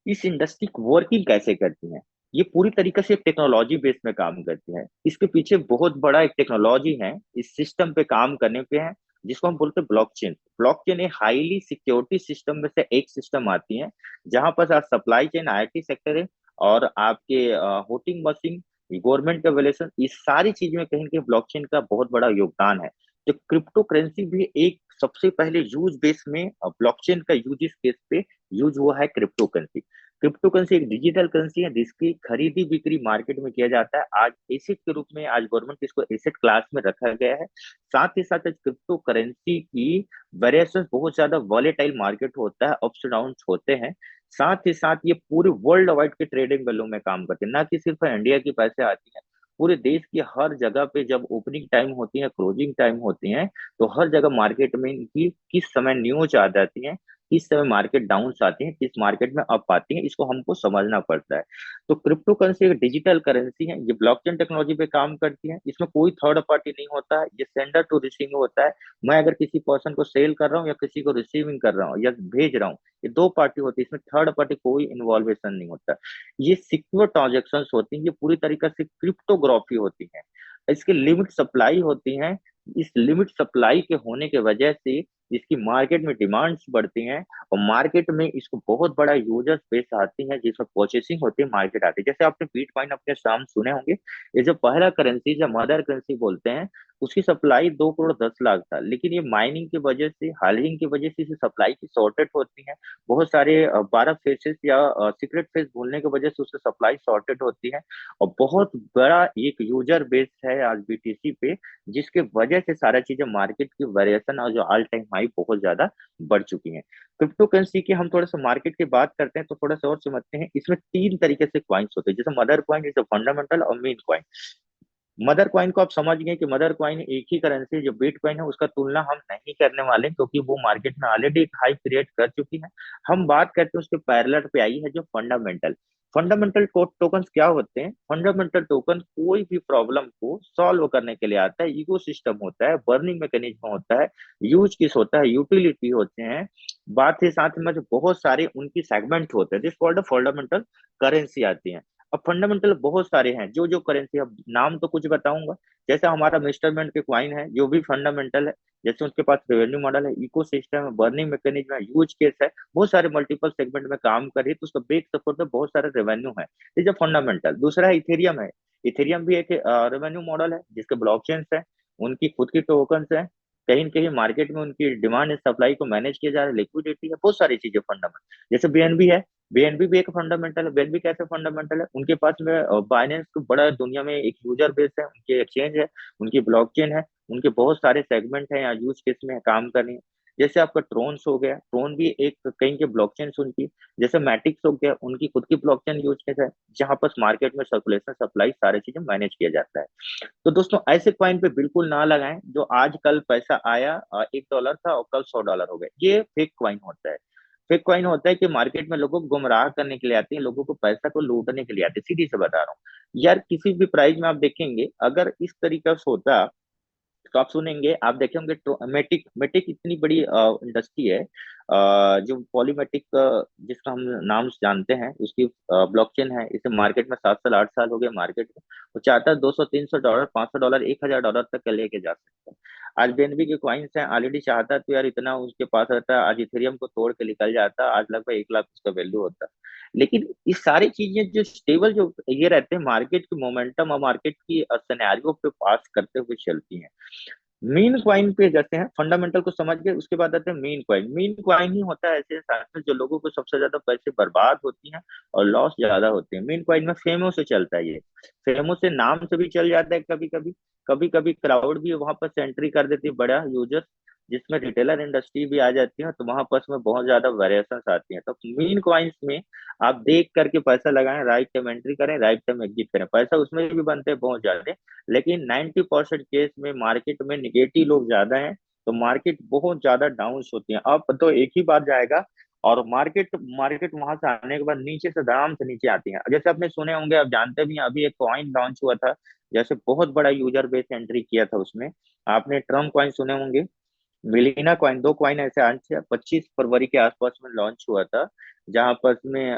इस इंडस्ट्री वर्किंग कैसे करती है। ये पूरी तरीके से टेक्नोलॉजी बेस में काम करती है, इसके पीछे बहुत बड़ा एक टेक्नोलॉजी है इस सिस्टम पे काम करने पे है, जिसको हम बोलते हैं ब्लॉकचेन। ब्लॉकचेन एक हाईली सिक्योरिटी सिस्टम में से एक सिस्टम आती है, जहां पर आज सप्लाई चेन, आईटी सेक्टर है, और आपके होटिंग मशीन, गवर्नमेंट का वैल्यूएशन, इस सारी चीज में कहीं ना ब्लॉकचेन का बहुत बड़ा योगदान है। तो क्रिप्टो करेंसी भी एक सबसे पहले यूज बेस में ब्लॉकचेन का यूज इस केस पे यूज हुआ है क्रिप्टो करेंसी। क्रिप्टो करेंसी एक डिजिटल करेंसी है जिसकी खरीदी बिक्री मार्केट में किया जाता है। आज एसेट के रूप में आज गवर्नमेंट इसको एसेट क्लास में रखा गया है। साथ ही साथ क्रिप्टो करेंसी की वेरिएशन बहुत ज्यादा वॉलेटाइल मार्केट होता है, अप्स डाउन होते हैं। साथ ही साथ ये पूरे वर्ल्ड वाइड के ट्रेडिंग वैल्यू में काम करते हैं, ना कि सिर्फ इंडिया की पैसे आती है। पूरे देश की हर जगह पे जब ओपनिंग टाइम होती है, क्लोजिंग टाइम होती है, तो हर जगह मार्केट में इनकी किस समय न्यूज आ जाती है, किस समय मार्केट डाउन आती है, किस मार्केट में अप आती है, इसको हमको समझना पड़ता है। तो क्रिप्टो करेंसी एक डिजिटल करेंसी है, ये ब्लॉकचेन टेक्नोलॉजी पे काम करती है। इसमें कोई थर्ड पार्टी नहीं होता है, ये सेंडर टू रिसीविंग होता है। मैं अगर किसी पर्सन को सेल कर रहा हूँ या किसी को रिसीविंग कर रहा हूँ या भेज रहा हूँ, ये दो पार्टी होती है, इसमें थर्ड पार्टी कोई इन्वॉल्वेशन नहीं होता। ये सिक्योर ट्रांजेक्शन होती है, ये पूरी तरीके से क्रिप्टोग्राफी होती है। इसकी लिमिट सप्लाई होती है। इस लिमिट सप्लाई के होने के वजह से इसकी मार्केट में डिमांड्स बढ़ती हैं, और मार्केट में इसको बहुत बड़ा यूजर बेस आती है, जिसमें परचेसिंग होती है, मार्केट आती है। जैसे आपने बिटकॉइन अपने साम सुने होंगे, ये जो पहला करेंसी जो मदर करेंसी बोलते हैं, उसकी सप्लाई 2 करोड़ 10 लाख था, लेकिन ये माइनिंग की वजह से, हार्डनिंग की वजह से इसे सप्लाई की शॉर्टेज होती है। बहुत सारे 12 फेसेस या सीक्रेट फेस भूलने की वजह से उससे सप्लाई शॉर्टेज होती है। और बहुत बड़ा एक यूजर बेस है आज बीटीसी पे, जिसके वजह से सारा चीजें मार्केट की वेरिएशन और जो ऑल टाइम हाई बहुत ज्यादा बढ़ चुकी हैं। क्रिप्टो करेंसी की हम थोड़ा सा मार्केट की बात करते हैं तो थोड़ा सा और समझते हैं। इसमें तीन तरीके से क्वाइंस होते हैं, जैसे मदर क्वाइन, जैसे फंडामेंटल और मेन क्वाइन। मदर क्वाइन को आप समझ गए कि मदर क्वाइन एक ही करेंसी जो बिटकॉइन है उसका तुलना हम नहीं करने वाले, क्योंकि वो मार्केट में ऑलरेडी एक हाई क्रिएट कर चुकी है। हम बात करते हैं उसके पैरेलल पे आई है जो फंडामेंटल। फंडामेंटल टोकन क्या होते हैं? फंडामेंटल टोकन कोई भी प्रॉब्लम को सॉल्व करने के लिए आता है, इकोसिस्टम होता है, बर्निंग मैकेनिज्म होता है, यूज केस होता है, यूटिलिटी होते हैं। बात ही साथ में जो बहुत सारे उनकी सेगमेंट होते हैं, दिस कॉल्ड फंडामेंटल करेंसी आती है। अब फंडामेंटल बहुत सारे हैं, जो जो करेंसी, अब नाम तो कुछ बताऊंगा। जैसे हमारा मिस्टरमेंट के क्वाइन है जो भी फंडामेंटल है, जैसे उसके पास रेवेन्यू मॉडल है, इकोसिस्टम है, बर्निंग मैकेनिज्म है, यूज केस है, बहुत सारे मल्टीपल सेगमेंट में काम कर रही है, तो उसका बेक सपोर्ट में बहुत सारे रेवेन्यू है। ये जो फंडामेंटल। दूसरा है इथेरियम है। इथेरियम भी एक रेवेन्यू मॉडल है, जिसके ब्लॉकचेन है, उनकी खुद की टोकन है, कहीं न कहीं मार्केट में उनकी डिमांड एंड सप्लाई को मैनेज किया जा रहा है, लिक्विडिटी है, बहुत सारी चीजें फंडामेंटल। जैसे बीएनबी है, बीएनबी भी एक फंडामेंटल है। बीएनबी कैसे फंडामेंटल है? उनके पास में बाइनेंस को बड़ा दुनिया में एक यूजर बेस है, उनके एक्सचेंज है, उनकी ब्लॉकचेन है, उनके बहुत सारे सेगमेंट हैं या यूज केस में काम कर रही है। जैसे आपका ट्रोन्स हो गया, ट्रोन भी एक कहीं के ब्लॉकचेन उनकी। जैसे मैटिक्स हो गया, उनकी खुद की ब्लॉकचेन यूज केस है, जहां पर मार्केट में सर्कुलेशन, सप्लाई, सारी चीजें मैनेज किया जाता है। तो दोस्तों ऐसे कॉइन पे बिल्कुल ना लगाएं जो आज कल पैसा आया $1 था और कल $100 हो गए, ये फेक कॉइन होता है। फेक कॉइन होता है कि मार्केट में लोगों को गुमराह करने के लिए आते हैं, लोगों को पैसा को लूटने के लिए आते हैं, सीधी से बता रहा हूँ यार। किसी भी प्राइस में आप देखेंगे अगर इस तरीका से होता तो आप सुनेंगे, आप देखेंगे मेटिक, मेटिक इतनी बड़ी इंडस्ट्री है, जो पॉलीमेटिक जिसका हम नाम से जानते हैं, उसकी ब्लॉकचेन है, इसे मार्केट में 7 साल 8 साल हो गए मार्केट में। वो चाहता है 200 300 डॉलर, $500, $1000 तक का लेके जा सकता है। आज बीएनबी के क्वाइंस हैं, ऑलरेडी चाहता है तो यार इतना उसके पास रहता है, आज इथेरियम को तोड़ के निकल जाता, आज लगभग 1 लाख उसका वैल्यू होता। लेकिन ये सारी चीजें जो स्टेबल जो ये रहते हैं, मार्केट की मोमेंटम और मार्केट की सिनेरियो पे पास करते हुए चलती हैं। मीन क्वाइन पे जैसे हैं, फंडामेंटल को समझ गए, उसके बाद आते हैं मीन क्वाइन। मीन क्वाइन ही होता है ऐसे इंसान में जो लोगों को सबसे ज्यादा पैसे बर्बाद होती हैं और लॉस ज्यादा होते हैं। मीन क्वाइन में फेमो से चलता है ये, फेमो से नाम से भी चल जाता है कभी कभी। कभी कभी क्राउड भी वहां पर एंट्री कर देती है, बड़ा यूजर, जिसमें रिटेलर इंडस्ट्री भी आ जाती है, तो वहां पर में बहुत ज्यादा वेरिएशंस आती हैं। तो मीन क्वाइंस में आप देख करके पैसा लगाएं, राइट टाइम एंट्री करें, राइट टाइम एग्जिट करें, पैसा उसमें भी बनते हैं बहुत ज्यादा। लेकिन 90% केस में मार्केट में निगेटिव लोग ज्यादा हैं, तो मार्केट बहुत ज्यादा डाउन होती है। अब तो एक ही बार जाएगा और मार्केट मार्केट वहां से आने के बाद नीचे से दाम से नीचे आती है। जैसे आपने सुने होंगे, आप जानते भी हैं, अभी एक कॉइन लॉन्च हुआ था, जैसे बहुत बड़ा यूजर बेस एंट्री किया था उसमें। आपने ट्रम्प कॉइन सुने होंगे, मिलीना कॉइन, दो कॉइन ऐसे आज से 25 फरवरी के आसपास में लॉन्च हुआ था, जहां पर में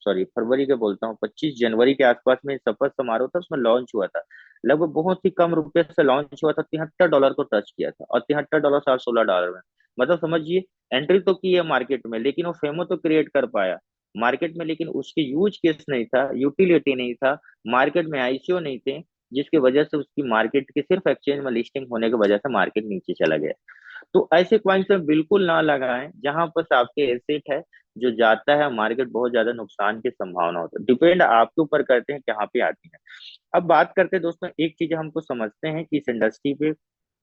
सॉरी फरवरी के बोलता हूँ, 25 जनवरी के आसपास में शपथ समारोह था, उसमें लॉन्च हुआ था। लगभग बहुत ही कम रुपए से लॉन्च हुआ था, $73 को टच किया था, और $73 $16 में, मतलब समझिए। एंट्री तो की है मार्केट में, लेकिन वो फेमो तो क्रिएट कर पाया मार्केट में, लेकिन उसके यूज केस नहीं था, यूटिलिटी नहीं था, मार्केट में आईसीओ नहीं थे, जिसकी वजह से उसकी मार्केट के सिर्फ एक्सचेंज में लिस्टिंग होने की वजह से मार्केट नीचे चला गया। तो ऐसे कॉइन्स में बिल्कुल ना लगाएं जहां पर आपके एसेट है जो जाता है, मार्केट बहुत ज्यादा नुकसान की संभावना होता है। डिपेंड आपके ऊपर करते हैं कहाँ पे आती है। अब बात करते हैं दोस्तों, एक चीज हमको समझते हैं कि इस इंडस्ट्री पे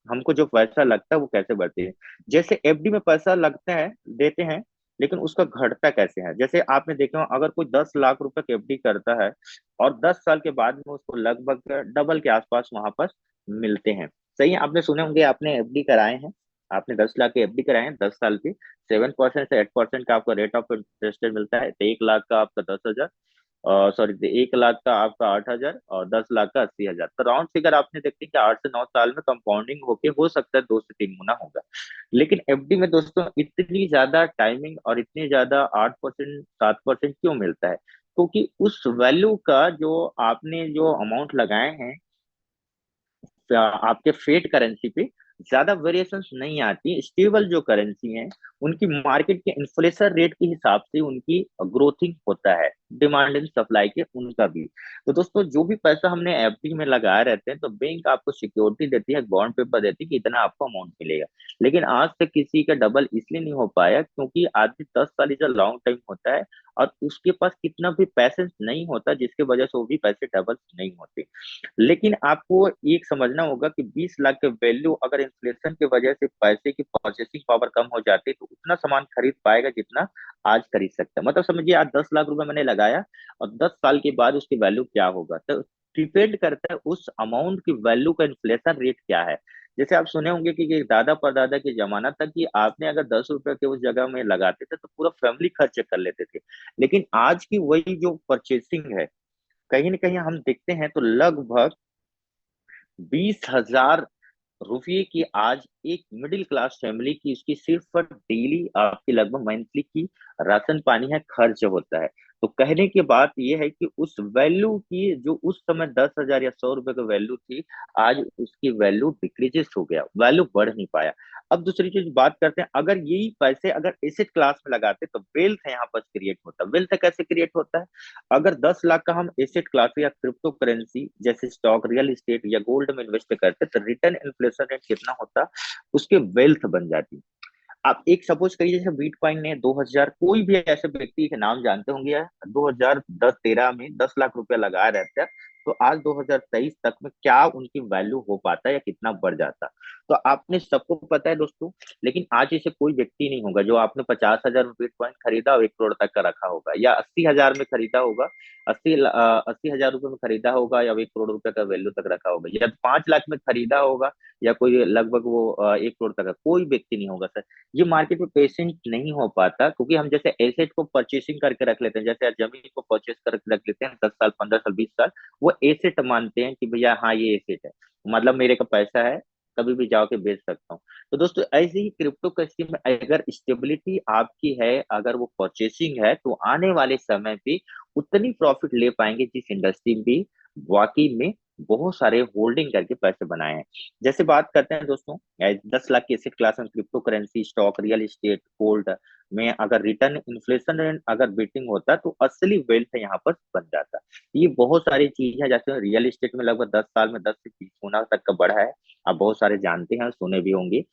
हमको जो पैसा लगता है वो कैसे बढ़ती है। जैसे एफडी में पैसा लगता है, देते हैं, लेकिन उसका घटता कैसे है। जैसे आपने देखा हो, अगर कोई 10 लाख रुपए की एफडी करता है और 10 साल के बाद में उसको लगभग डबल के आसपास वहां पर मिलते हैं। सही है, आपने सुने होंगे, आपने एफडी कराए हैं, आपने 10 लाख के एफडी कराए हैं 10 साल की, 7% से 8% का आपका रेट ऑफ इंटरेस्ट मिलता है, तो 1 लाख का आपका 10,000, सॉरी 1 लाख का आपका 8,000, और 10 लाख का 80,000। तो राउंड फिगर आपने देखते हैं कि 8 से 9 साल में कंपाउंडिंग होके हो सकता है 2 से 3 गुना होगा। लेकिन एफडी में दोस्तों इतनी ज्यादा टाइमिंग और इतनी ज्यादा 8% 7% क्यों मिलता है? क्योंकि उस वैल्यू का जो आपने जो अमाउंट लगाए हैं आपके फेट करेंसी पे, ज्यादा वेरिएशंस नहीं आती। स्टेबल जो करेंसी है उनकी मार्केट के इन्फ्लेशन रेट के हिसाब से उनकी ग्रोथिंग होता है, डिमांड एंड सप्लाई के उनका भी। तो दोस्तों जो भी पैसा हमने एफडी में लगाए रहते हैं, तो बैंक आपको सिक्योरिटी देती है, बॉन्ड पेपर देती है कि इतना आपको अमाउंट मिलेगा। लेकिन आज तक किसी का डबल इसलिए नहीं हो पाया क्योंकि आदमी 10 साल इज लॉन्ग टाइम होता है, और उसके पास कितना भी पैसेंस नहीं होता, जिसके वजह से वो भी पैसे डबल नहीं होते। लेकिन आपको एक समझना होगा कि 20 लाख के वैल्यू अगर इन्फ्लेशन की वजह से पैसे की परचेसिंग पावर कम हो जाती है, तो उतना सामान खरीद पाएगा जितना आज खरीद सकता है। मतलब समझिए, आज 10 लाख रुपए मैंने लगाया और 10 साल के बाद उसकी वैल्यू क्या होगा, तो डिपेंड करता है उस अमाउंट की वैल्यू का इन्फ्लेशन रेट क्या है। जैसे आप सुने होंगे कि दादा परदादा के जमाना तक कि आपने अगर 10 रुपए के उस जगह में लगाते थे तो पूरा फैमिली खर्च कर लेते थे। लेकिन आज की वही जो परचेसिंग है, कहीं ना कहीं हम देखते हैं तो लगभग 20,000 रुपये की आज एक मिडिल क्लास फैमिली की, उसकी सिर्फ पर डेली आपकी लगभग मंथली की राशन पानी है खर्च होता है। तो कहने की बात यह है कि उस वैल्यू की जो उस समय 10,000 या 100 रुपए की वैल्यू थी, आज उसकी वैल्यू डिक्रीजेस हो गया, वैल्यू बढ़ नहीं पाया। अब दूसरी चीज बात करते हैं, अगर यही पैसे अगर एसेट क्लास में लगाते तो वेल्थ यहाँ पर क्रिएट होता। वेल्थ कैसे क्रिएट होता है? अगर 10 लाख का हम एसेट क्लास या क्रिप्टो करेंसी जैसे स्टॉक, रियल एस्टेट या गोल्ड में इन्वेस्ट करते तो रिटर्न इन्फ्लेशन रेट कितना होता, उसके वेल्थ बन जाती। आप एक सपोज करिए, जैसे बिटकॉइन ने 2000, कोई भी ऐसे व्यक्ति के नाम जानते होंगे, 2010-13 में 10 लाख रुपया लगाया रहता है, तो आज 2023 तक में क्या उनकी वैल्यू हो पाता है या कितना बढ़ जाता? तो आपने सबको पता है दोस्तों। लेकिन आज ऐसे कोई व्यक्ति नहीं होगा जो आपने 50,000 में बिटकॉइन खरीदा और 1 करोड़ तक का रखा होगा, या 80,000 में खरीदा होगा, 80,000 रुपए में खरीदा होगा, या 1 करोड़ रुपए का वैल्यू तक रखा होगा, या 5 लाख में खरीदा होगा, या कोई लगभग वो 1 करोड़ तक का, कोई व्यक्ति नहीं होगा सर। ये मार्केट में पेशेंट नहीं हो पाता, क्योंकि हम जैसे एसेट को परचेसिंग करके रख लेते हैं, जैसे आज जमीन को परचेस करके रख लेते हैं 10 साल 15 साल 20 साल, वो एसेट मानते हैं कि भैया हाँ ये एसेट है, मतलब मेरे का पैसा है, कभी भी जाके बेच सकता हूँ। तो दोस्तों ऐसे ही क्रिप्टो करेंसी में अगर स्टेबिलिटी आपकी है, अगर वो परचेसिंग है, तो आने वाले समय पे उतनी प्रॉफिट ले पाएंगे जिस इंडस्ट्री भी वाकई में बहुत सारे होल्डिंग करके पैसे बनाए हैं। जैसे बात करते हैं दोस्तों, 10 लाख की एसेट क्लास में crypto currency, stock, real estate, gold में अगर रिटर्न इन्फ्लेशन रेट अगर बीटिंग होता तो असली वेल्थ यहाँ पर बन जाता। ये बहुत सारी चीज है, जैसे रियल एस्टेट में लगभग 10 साल में 10 से 20 गुना तक का बढ़ा है। आप बहुत सारे जानते हैं, सुने भी होंगे।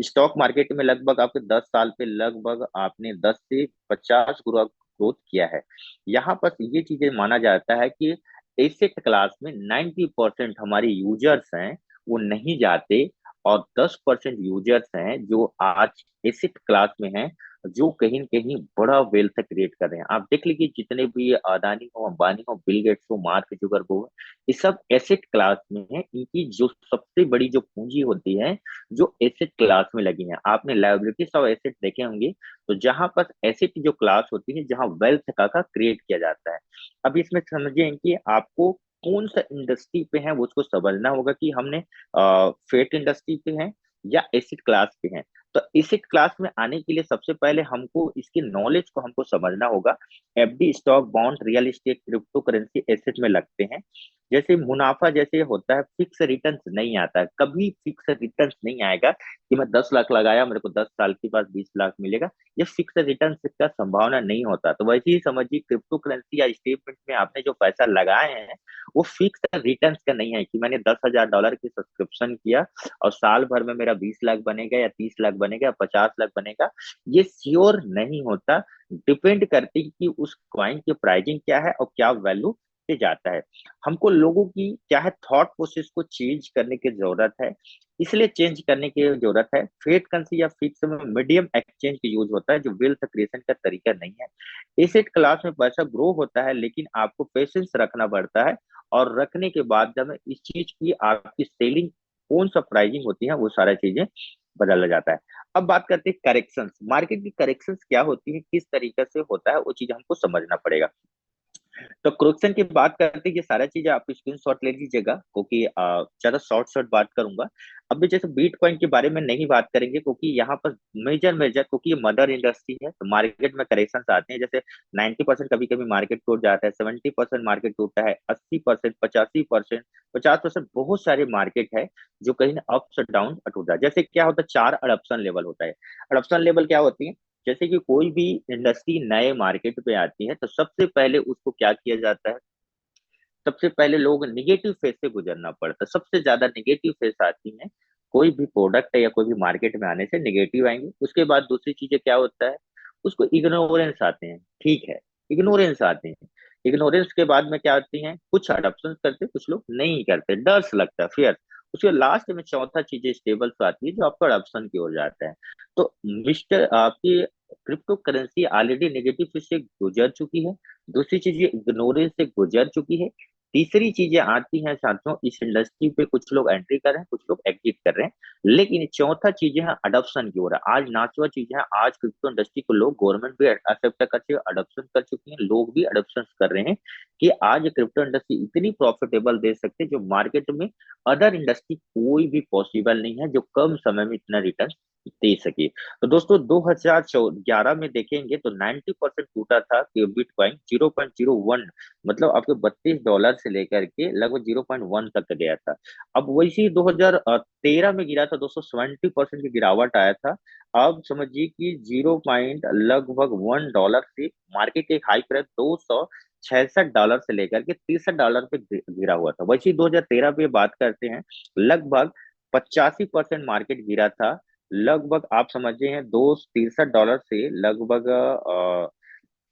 स्टॉक मार्केट में लगभग आपके 10 साल पे लगभग आपने 10 से 50 गुना ग्रोथ किया है। यहाँ पर ये चीजें माना जाता है कि एसेट क्लास में 90% हमारे यूजर्स हैं वो नहीं जाते, और 10% यूजर्स हैं जो आज एसेट क्लास में हैं, जो कहीं न कहीं बड़ा वेल्थ क्रिएट कर रहे हैं। आप देख लीजिए, जितने भी अदानी हो, अंबानी हो, बिल गेट्स हो, मार्क जुगरबर्ग हो, ये सब एसेट क्लास में है। इनकी जो सबसे बड़ी जो पूंजी होती है, जो एसेट क्लास में लगी है। आपने लायबिलिटीज ऑफ एसेट देखे होंगे, तो जहां पर एसेट की जो क्लास होती है, जहां वेल्थ का क्रिएट किया जाता है। अब इसमें समझिए कि आपको कौन सा इंडस्ट्री पे है वो उसको समझना होगा कि हमने फेट इंडस्ट्री पे है या एसिड क्लास पे है। तो एसिड क्लास में आने के लिए सबसे पहले हमको इसकी नॉलेज को हमको समझना होगा। FD, stock, bond, real estate, crypto currency asset में लगते हैं। जैसे मुनाफा जैसे होता है, फिक्स रिटर्न नहीं आता है, कभी फिक्स रिटर्न नहीं आएगा कि मैं 10 लाख लगाया मेरे को 10 साल के बाद 20 लाख मिलेगा। ये फिक्स रिटर्न का संभावना नहीं होता। तो वैसे ही समझिए, क्रिप्टो करेंसी या स्टेटमेंट में आपने जो पैसा लगाए हैं, वो फिक्स रिटर्न का नहीं है कि मैंने $10,000 की सब्सक्रिप्शन किया और साल भर में मेरा 20 लाख बनेगा या 30 लाख बनेगा या 50 लाख बनेगा। ये श्योर नहीं होता। डिपेंड करती है कि उस कॉइन की प्राइसिंग क्या है और क्या वैल्यू पे जाता है। हमको लोगों की क्या है, थॉट प्रोसेस को चेंज करने की जरूरत है। इसलिए चेंज करने की जरूरत है। फेट करेंसी या फिक्स में मीडियम एक्सचेंज की यूज होता है, जो वेल्थ क्रिएशन का तरीका नहीं है। एसेट क्लास में पैसा ग्रो होता है, लेकिन आपको पेशेंस रखना पड़ता है। और रखने के बाद जब इस चीज की आपकी सेलिंग कौन सा प्राइसिंग होती है, वो सारा चीजें बदला जाता है। अब बात करते हैं करेक्शंस। मार्केट की करेक्शंस क्या होती है, किस तरीके से होता है, वो चीज हमको समझना पड़ेगा। तो क्रोक्सन की बात करते हैं, ये सारा चीज आप स्क्रीन शॉट ले लीजिएगा, क्योंकि ज्यादा शॉर्ट शॉर्ट बात करूंगा। अभी जैसे बिटकॉइन के बारे में नहीं बात करेंगे, क्योंकि यहाँ पर मेजर मेजर, क्योंकि ये मदर इंडस्ट्री है, तो मार्केट में करेक्शन आते हैं। जैसे 90% कभी कभी मार्केट टूट जाता है, 70% मार्केट टूटता है, 80%, 85%, 50% बहुत सारे मार्केट है जो कहीं अप्स डाउन टूटा है। जैसे क्या होता है, 4 अडप्शन लेवल होता है। अडप्शन लेवल क्या होती है, जैसे कि कोई भी इंडस्ट्री नए मार्केट पे आती है, तो सबसे पहले उसको क्या किया जाता है, सबसे पहले लोग निगेटिव फेज से गुजरना पड़ता है। सबसे ज्यादा निगेटिव फेज आती है, कोई भी प्रोडक्ट है या कोई भी मार्केट में आने से निगेटिव आएंगे। उसके बाद दूसरी चीजें क्या होता है, उसको इग्नोरेंस आते हैं। ठीक है, इग्नोरेंस आते हैं। इग्नोरेंस के बाद में क्या आती है, कुछ अडॉप्शन करते हैं, कुछ लोग नहीं करते, डर से लगता है, फियर। उसके लास्ट में चौथा चीजें स्टेबल पे आती है, जो आपका अडॉप्शन की ओर जाता है। तो मिस्टर आपकी क्रिप्टो करेंसी ऑलरेडी नेगेटिव से गुजर चुकी है। दूसरी चीज ये इग्नोरेंस से गुजर चुकी है। तीसरी चीजें आती हैं साथियों, इस इंडस्ट्री पे कुछ लोग एंट्री कर रहे हैं, कुछ लोग एग्जिट कर रहे हैं। लेकिन चौथा चीजें हैं अडॉप्शन की ओर है। आज नाचवा चीजें हैं, आज क्रिप्टो इंडस्ट्री को लोग, गवर्नमेंट भी एक्सेप्ट कर चुकी है, अडॉप्शन कर चुकी है, लोग भी अडॉप्शन कर रहे हैं कि आज क्रिप्टो इंडस्ट्री इतनी प्रॉफिटेबल दे सकते हैं, जो मार्केट में अदर इंडस्ट्री कोई भी पॉसिबल नहीं है, जो कम समय में इतना रिटर्न दे सके। तो दोस्तों 2011 में देखेंगे तो 90% टूटा था कि बिटकॉइन 0.01, मतलब आपके $32 से लेकर के लगभग 0.1 तक गया था। अब वैसे 2013 में गिरा था, 270% की गिरावट आया था। अब समझिए कि 0 पॉइंट लगभग $1 से मार्केट एक हाई प्राइस $266 से लेकर के $63 पे गिरा हुआ था। वैसे 2013 पे बात करते हैं, लगभग 85% मार्केट गिरा था। लगभग आप समझे हैं $263 से लगभग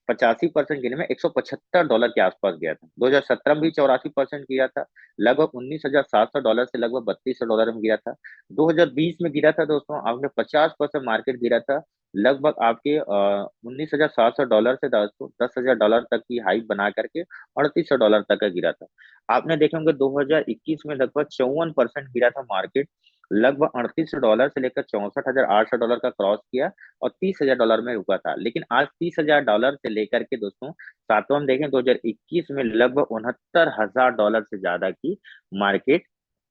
85% गिने में $175 के आसपास गया था। 2017 में भी 84% गिरा था, लगभग $19,700 से लगभग $3200 में गिरा था। 2020 में गिरा था दोस्तों, आपने 50% मार्केट गिरा था, लगभग आपके $19,700 से $10,000 तक की हाइक बना करके $3800 तक का गिरा था। आपने देखे होंगे 2021 में लगभग 54% गिरा था मार्केट, लगभग $3800 से लेकर $64,800 का क्रॉस किया और $30,000 में रुका था। लेकिन आज $30,000 से लेकर के दोस्तों, सातवां हम देखें 2021 में लगभग $69,000 से ज्यादा की मार्केट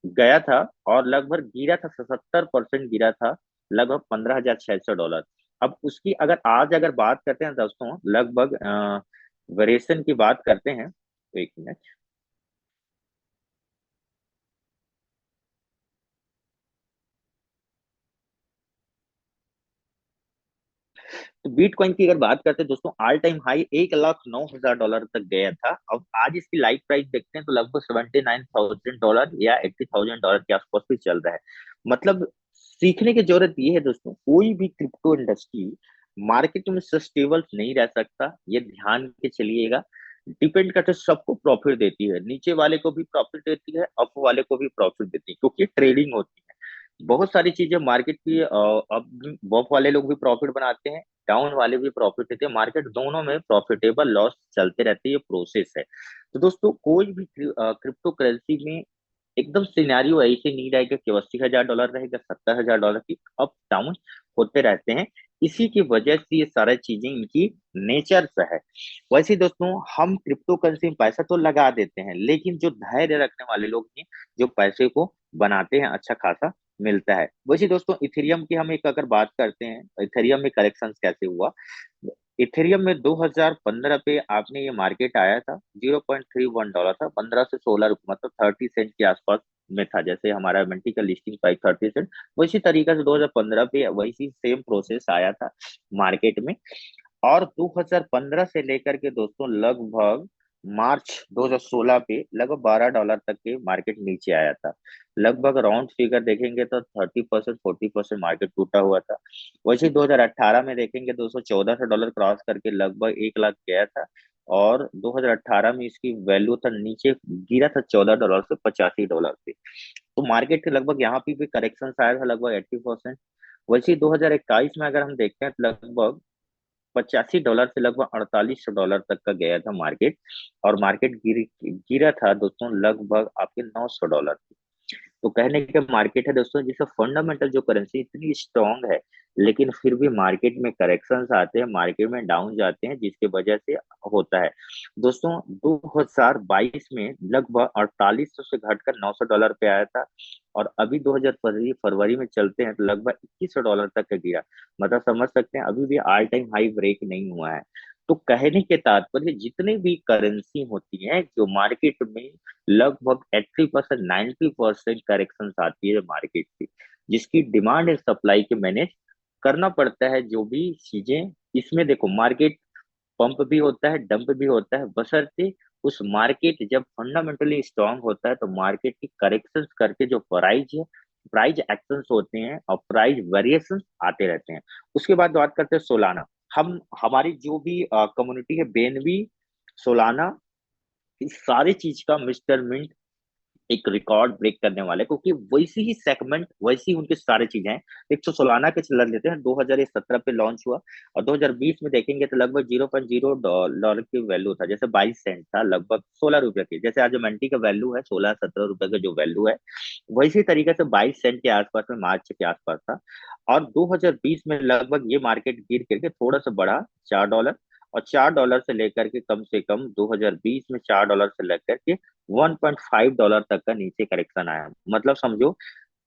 गया था, और लगभग गिरा था, 77% गिरा था, लगभग $15,600। अब उसकी अगर आज अगर बात करते हैं दोस्तों, लगभग वेरिएशन की बात करते हैं, तो एक मिनट। तो बिटकॉइन की अगर बात करते हैं दोस्तों, ऑल टाइम हाई 1,09,000 डॉलर तक गया था। अब आज इसकी लाइव प्राइस देखते हैं तो लगभग $79,000 या $80,000 के आसपास भी चल रहा है। मतलब सीखने की जरूरत ये है दोस्तों, कोई भी क्रिप्टो इंडस्ट्री मार्केट में सस्टेबल नहीं रह सकता, ये ध्यान के चलिएगा। डिपेंड करते है, सबको प्रॉफिट देती है, नीचे वाले को भी प्रॉफिट देती है, अप वाले को भी प्रॉफिट देती है, क्योंकि ट्रेडिंग होती है। बहुत सारी चीजें मार्केट की, अब बॉप वाले लोग भी प्रॉफिट बनाते हैं, डाउन वाले भी प्रॉफिट देते हैं, मार्केट दोनों में प्रॉफिटेबल लॉस चलते रहते हैं, ये प्रोसेस है। तो दोस्तों कोई भी क्रिप्टो करेंसी में एकदम सिनेरियो ऐसे नहीं रहेगा कि $80,000 रहेगा, $70,000 की अप डाउन होते रहते हैं। इसी की वजह से ये सारी चीजें इनकी नेचर से है। वैसे ही दोस्तों, हम क्रिप्टो करेंसी में पैसा तो लगा देते हैं, लेकिन जो धैर्य रखने वाले लोग हैं, जो पैसे को बनाते हैं, अच्छा खासा मिलता है। वैसे दोस्तों, इथेरियम की हम एक अगर बात करते हैं, इथेरियम में करेक्शन कैसे हुआ। इथेरियम में 2015 पे आपने ये मार्केट आया था, $0.31 था, 15 से 16 रुपये, मतलब 30 सेंट के आसपास में था। जैसे हमारा मंटी का लिस्टिंग प्राइस 30 सेंट, वैसी तरीके से 2015 पे वैसी सेम प्रोसेस आया था मार्केट में। और 2015 से लेकर के दोस्तों लगभग मार्च 2016 पे लगभग $12 तक के मार्केट नीचे आया था। लगभग राउंड फिगर देखेंगे तो 30% 40% मार्केट टूटा हुआ था। वैसे 2018 में देखेंगे $214 क्रॉस करके लगभग 1 लाख गया था। और 2018 में इसकी वैल्यू था, नीचे गिरा था $14 से $85 पे। तो मार्केट के लगभग यहाँ पे भी करेक्शन आया था लगभग 80%। वैसे 2021 में अगर हम देखते हैं तो लगभग $85 से लगभग $4800 तक का गया था मार्केट। और मार्केट गिरा था दोस्तों लगभग आपके $900। तो कहने के मार्केट है दोस्तों, जिसका फंडामेंटल जो करेंसी इतनी स्ट्रांग है, लेकिन फिर भी मार्केट में करेक्शंस आते हैं, मार्केट में डाउन जाते हैं, जिसकी वजह से होता है। दोस्तों 2022 में लगभग 4800 से घटकर $900 पे आया था। और अभी 2000 फरवरी फरवरी में चलते हैं तो लगभग $2100 तक का गिरा। मतलब समझ सकते हैं अभी भी ऑल टाइम हाई ब्रेक नहीं हुआ है। तो कहने के तात्पर्य, जितने भी करेंसी होती है जो मार्केट में लगभग 80% 90% करेक्शन आती है मार्केट की, जिसकी डिमांड एंड सप्लाई के मैनेज करना पड़ता है। जो भी चीजें इसमें देखो, मार्केट पंप भी होता है, डंप भी होता है, बशर्ते उस मार्केट जब फंडामेंटली स्ट्रांग होता है तो मार्केट की करेक्शंस करके जो प्राइस है, प्राइस एक्शंस होते हैं और प्राइस वेरिएशंस आते रहते हैं। उसके बाद बात करते हैं सोलाना। हम हमारी जो भी कम्युनिटी है, बेनवी, सोलाना, इस सारी चीज का मिस्टर मिंट एक रिकॉर्ड ब्रेक करने वाले, क्योंकि वैसी ही सेगमेंट, वैसी उनकी सारी चीजें हैं। एक तो सोलाना के चलन लेते हैं, 2017 पे लॉन्च हुआ। और 2020 में देखेंगे तो लगभग $0.0 की वैल्यू था, जैसे 22 सेंट था, लगभग 16 रुपए की। जैसे आज मंटी का वैल्यू है 16-17 रुपए का जो वैल्यू है, वैसी तरीके से 22 सेंट के आसपास में, मार्च के आसपास था। और 2020 में लगभग ये मार्केट गिर करके थोड़ा सा बढ़ा, $4। और $4 से कम 2020 में $4 से लेकर के $1.5 तक का नीचे करेक्शन आया। मतलब समझो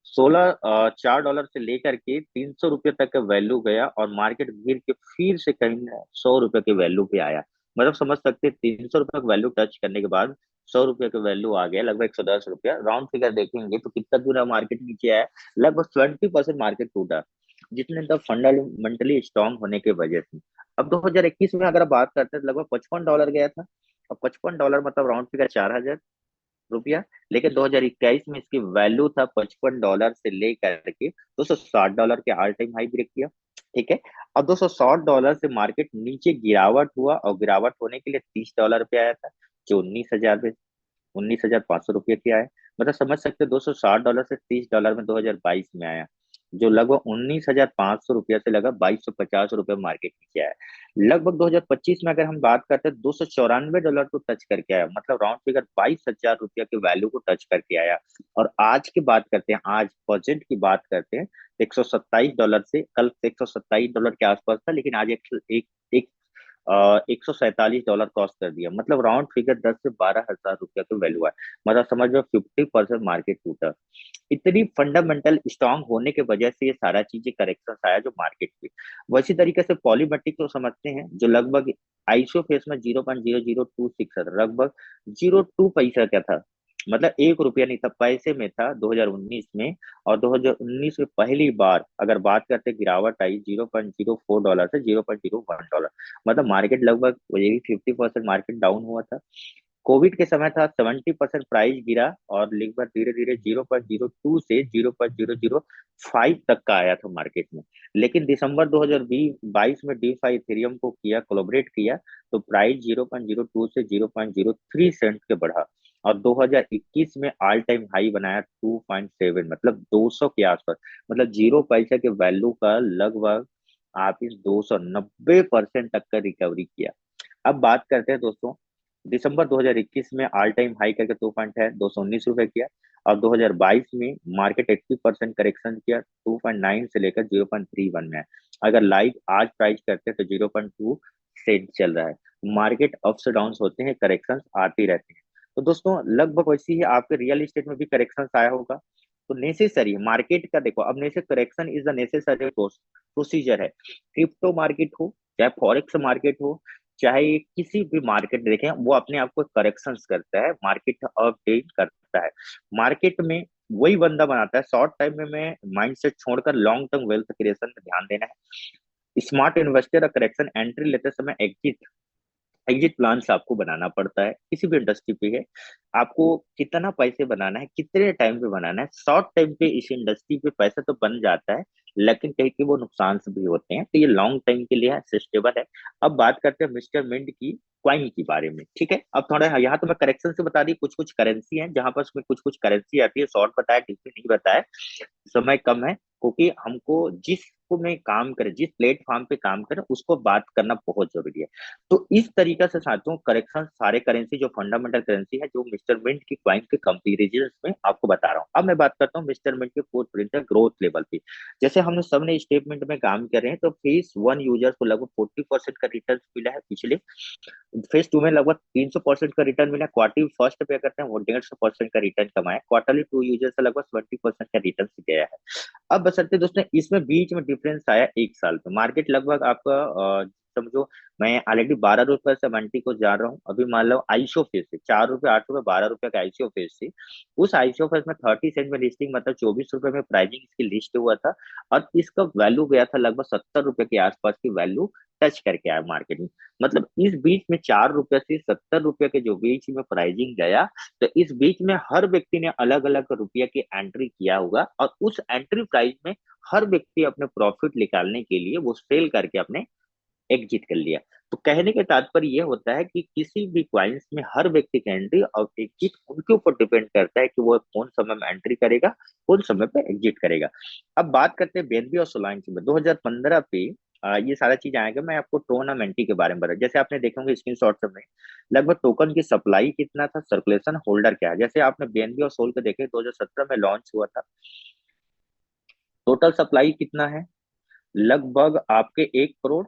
4 डॉलर से लेकर के ₹300 तक का वैल्यू गया, और मार्केट गिर के फिर से कहीं ₹100 के वैल्यू पे आया। मतलब समझ सकते हैं, ₹300 का वैल्यू टच करने के बाद ₹100 का वैल्यू आ गया, लगभग ₹110। राउंड फिगर देखेंगे तो कितना पूरा मार्केट नीचे आया, लगभग 20% मार्केट टूटा, जितने तक फंडामेंटली स्ट्रांग होने की वजह से। अब 2021 में अगर बात करते हैं तो लगभग $55 गया था। अब $55 मतलब राउंड फिगर ₹4000। लेकिन 2021 में इसकी वैल्यू था $55 से लेकर के $260 के ऑल टाइम हाई ब्रेक किया। ठीक है। अब $260 से मार्केट नीचे गिरावट हुआ, और गिरावट होने के लिए $30 पे आया था, जो 19,500 रुपये की आया। मतलब समझ सकते $260 से $30 में 2022 में आया, जो लगभग 19,500 रुपया से लगा $2250 मार्केट नीचे आया। लगभग 2025 में अगर हम बात करते हैं, $294 को टच करके आया, मतलब राउंड फिगर $22,000 के वैल्यू को टच करके आया। और आज की बात करते हैं, आज प्रेजेंट की बात करते हैं, $127 से, कल $127 के आसपास था, लेकिन आज एक $147 क्रॉस कर दिया। मतलब राउंड फिगर 10 से 12 हजार रुपया का वैल्यू है। मतलब समझ लो 50% मार्केट टूटा। इतनी फंडामेंटल स्ट्रांग होने की वजह से ये सारा चीजें करेक्शन आया जो मार्केट पे। वैसी तरीके से पॉलीमेटिक को समझते हैं, जो लगभग आईसीओ फेस में 0.0026 लगभग 02 पैसा का था। मतलब 1 रुपया नहीं था, पैसे में था 2019 में। और 2019 में पहली बार अगर बात करते गिरावट आई $0.04 से $0.01। मतलब मार्केट लगभग यही 50% मार्केट डाउन हुआ था। कोविड के समय था, 70% प्राइस गिरा और लगभग धीरे धीरे 0.02 से 0.005 तक का आया था मार्केट में। लेकिन दिसंबर 2022 में डीफाई इथेरियम को किया, कोलैबोरेट किया, तो प्राइस 0.02 से 0.03 सेंट के बढ़ा। और 2021 में ऑल टाइम हाई बनाया 2.7, मतलब 200 के आसपास। मतलब 0 पैसे के वैल्यू का लगभग आप इस 290% तक का रिकवरी किया। अब बात करते हैं दोस्तों, दिसंबर 2021 में ऑल टाइम हाई करके 2.19 रुपए किया। और 2022 में मार्केट 80% करेक्शन किया, 2.9 से लेकर 0.31 में है। अगर लाइव आज प्राइस करते हैं तो 0.2 सेंट चल रहा है। मार्केट अप्स डाउन होते हैं, करेक्शन आती रहती हैं। तो दोस्तों लगभग वैसे ही आपके रियल एस्टेट में भी करेक्शन आया होगा। तो नेसेसरी मार्केट का देखो, अब नेसे correction is the necessary procedure है। क्रिप्टो मार्केट हो, चाहे फॉरेक्स मार्केट हो, चाहे किसी भी मार्केट देखें, वो अपने आप को करेक्शंस करता है, मार्केट अपडेट करता है। मार्केट में वही बंदा बनाता है। शॉर्ट टाइम में मैं माइंडसेट छोड़कर लॉन्ग टर्म वेल्थ क्रिएशन में ध्यान देना है। स्मार्ट इन्वेस्टर करेक्शन एंट्री लेते समय एग्जिट एग्जिट प्लान आपको बनाना पड़ता है। किसी भी इंडस्ट्री पे है, आपको कितना पैसे बनाना है, कितने टाइम पे बनाना है। शॉर्ट टाइम पे इस इंडस्ट्री पे पैसा तो बन जाता है, लेकिन कहीं के वो नुकसान से भी होते हैं, तो ये लॉन्ग टाइम के लिए सस्टेबल है। अब बात करते हैं मिस्टर मिंट की क्वाइन के बारे में। ठीक है, अब थोड़ा यहाँ तो मैं करेक्शन से बता दी, कुछ कुछ करेंसी है जहां पर उसमें कुछ कुछ करेंसी आती है, शॉर्ट बताया, डीपली नहीं बताया, समय कम है, क्योंकि हमको जिस को में काम करें, जिस प्लेटफॉर्म पे काम करें, उसको बात करना बहुत जरूरी है। तो इस तरीका से साथियों करेक्शन सारे करेंसी जो फंडामेंटल करेंसी है, जो मिस्टर मिंट की क्वाइन के कंपेरिजन में आपको बता रहा हूँ। अब मैं बात करता हूँ मिस्टर मिंट के फुटप्रिंट ग्रोथ लेवल पे। जैसे हमने सबने स्टेटमेंट में काम कर रहे हैं, तो फेज वन यूजर को लगभग 40% का रिटर्न मिला है पिछले। फेज टू में लगभग 300% का रिटर्न मिला। क्वार्टरली फर्स्ट पे करते हैं वो 150% का रिटर्न कमाया। क्वार्टरली टू यूजर से लगभग 20% का रिटर्न गया है। अब बसंते दोस्तों इसमें बीच में डिफरेंस आया 1 साल में। मार्केट लगभग आपका समझो, मैं ऑलरेडी 12 रुपए से मंटी को जा रहा हूँ। अभी मान लो आईसीओ फेज से 4 रुपए 8 रुपए 12 रुपए का आईसीओ फेज से, उस आईसीओ फेज में 30 सेंट में लिस्टिंग, मतलब 24 रुपए में प्राइसिंग इसकी लिस्ट हुआ था। और इसका वैल्यू गया था लगभग 70 रुपए के आसपास की वैल्यू टच करके आया मार्केट में। मतलब इस बीच में 4 रुपए से 70 रुपए के जो बीच में प्राइसिंग गया, तो इस बीच में हर व्यक्ति ने अलग अलग रुपया की एंट्री किया होगा, और उस एंट्री प्राइस में हर व्यक्ति अपने प्रॉफिट निकालने के लिए वो सेल करके अपने एग्जिट कर लिया। तो कहने का तात्पर्य यह होता है कि किसी भी क्वाइंस में हर व्यक्ति की एंट्री और एग्जिट उनके ऊपर डिपेंड करता है कि वो कौन समय में एंट्री करेगा, कौन समय पे एग्जिट करेगा। अब बात करते हैं बीएनबी और सोलांग की। 2015 पे ये सारा चीज आएगा। मैं आपको टोनामेंटी के बारे में बता, जैसे आपने देखे होंगे स्क्रीन शॉट में, लगभग टोकन की सप्लाई कितना था, सर्कुलेशन, होल्डर क्या है। जैसे आपने बीएनबी और सोल को देखे, 2017 में लॉन्च हुआ था। टोटल सप्लाई कितना है, लगभग आपके 1 करोड़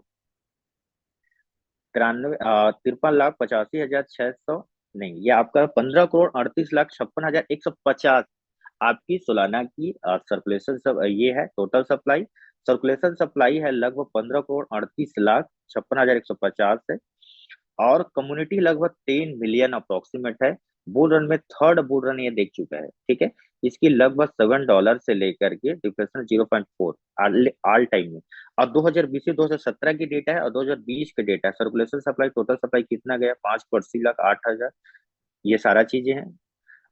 53,53,85,600, नहीं, ये आपका 15,38,56,150 आपकी सालाना की सर्कुलेशन सब ये है टोटल सप्लाई। सर्कुलेशन सप्लाई है लगभग 15,38,56,150 है। और कम्युनिटी लगभग 10 मिलियन अप्रोक्सीमेट है। बुल रन में थर्ड बुल रन ये देख चुका है। ठीक है, इसकी लगभग $7 से लेकर के डिप्रेशन 0.4 ऑल टाइम में। और 2020 से 2017 की डेटा है, और 2020 का डेटा है। सर्कुलेशन सप्लाई, टोटल सप्लाई कितना गया, 5,80,08,000, ये सारा चीजें हैं।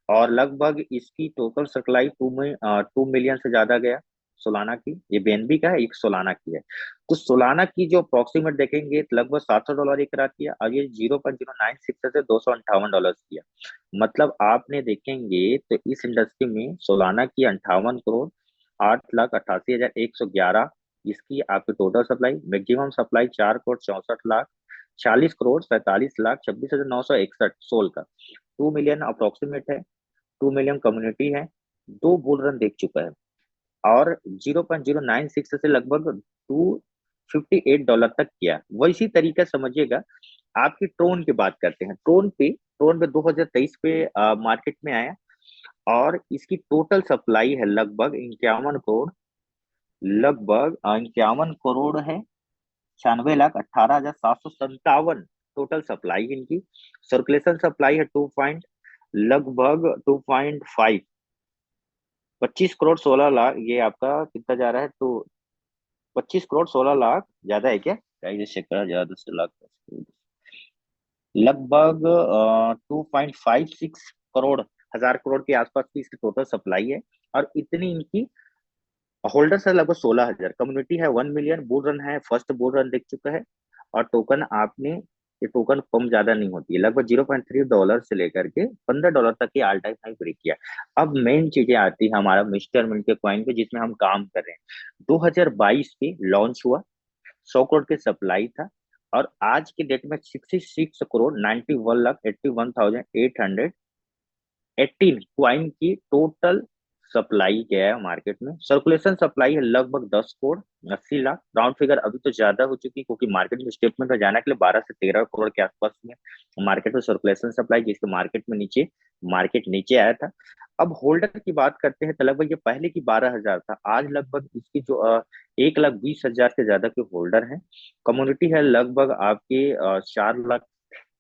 और लगभग इसकी टोटल सप्लाई 2 मिलियन से ज्यादा गया सोलाना की। ये बीएनबी का है, एक सोलाना की है। तो सोलाना की जो अप्रोक्सीमेट देखेंगे तो लगभग $700 एक रात किया, और ये 0.096 से $258 किया। मतलब आपने देखेंगे तो इस इंडस्ट्री में सोलाना की 58,08,88,111 इसकी आपकी total supply. Maximum supply 4,64,00,000, 40,47,46,26,961 sol का। 2 मिलियन अप्रोक्सीमेट है, 2 मिलियन कम्युनिटी है, 2 बुल रन देख चुका है। और 0.096 से लगभग $258 तक किया। वैसी तरीका समझिएगा। आपकी ट्रोन की बात करते हैं। ट्रोन पे 2023 पे मार्केट में आया, और इसकी टोटल सप्लाई है लगभग 51 करोड़, लगभग 51 करोड़ है, 96,18,757 टोटल सप्लाई इनकी। सर्कुलेशन सप्लाई है लगभग 2.5, 25 करोड़ 16 लाख, ये आपका कितना जा रहा है? तो 25 करोड़ 16 लाख ज्यादा है क्या? प्राइस चेक करा, ज्यादा से लाख, लगभग 2.56 करोड़, 1000 करोड़ के आसपास की इसकी टोटल सप्लाई है। और इतनी इनकी होल्डर्स है लगभग 16,000। कम्युनिटी है 1 मिलियन। बुल रन है, फर्स्ट बुल रन दिख चुका है। और टोकन आपने, ये टोकन कम ज्यादा नहीं होती है, लगभग $0.3 से लेकर के $15 तक की ऑल टाइम हाई ब्रेक किया। अब मेन चीजें आती है हमारा मिस्टर मिंट के कॉइन पे, जिसमें हम काम कर रहे हैं। 2022 पे लॉन्च हुआ, 100 करोड़ की सप्लाई था। और आज के डेट में 66 करोड़ 91 लाख 81,818 क्वाइन की टोटल सप्लाई क्या है मार्केट में। सर्कुलेशन सप्लाई है लगभग 10 करोड़ 80 लाख। राउंड फिगर अभी तो ज्यादा हो चुकी है, क्योंकि मार्केट में स्टेटमेंट में जाने के लिए 12 से 13 करोड़ के आसपास में मार्केट में सर्कुलेशन सप्लाई, जिसके मार्केट नीचे आया था। अब होल्डर की बात करते हैं तो लगभग ये पहले की 12,000 था, आज लगभग इसकी जो 1,20,000 से ज्यादा के होल्डर हैं। कम्युनिटी है लगभग आपके 4 लाख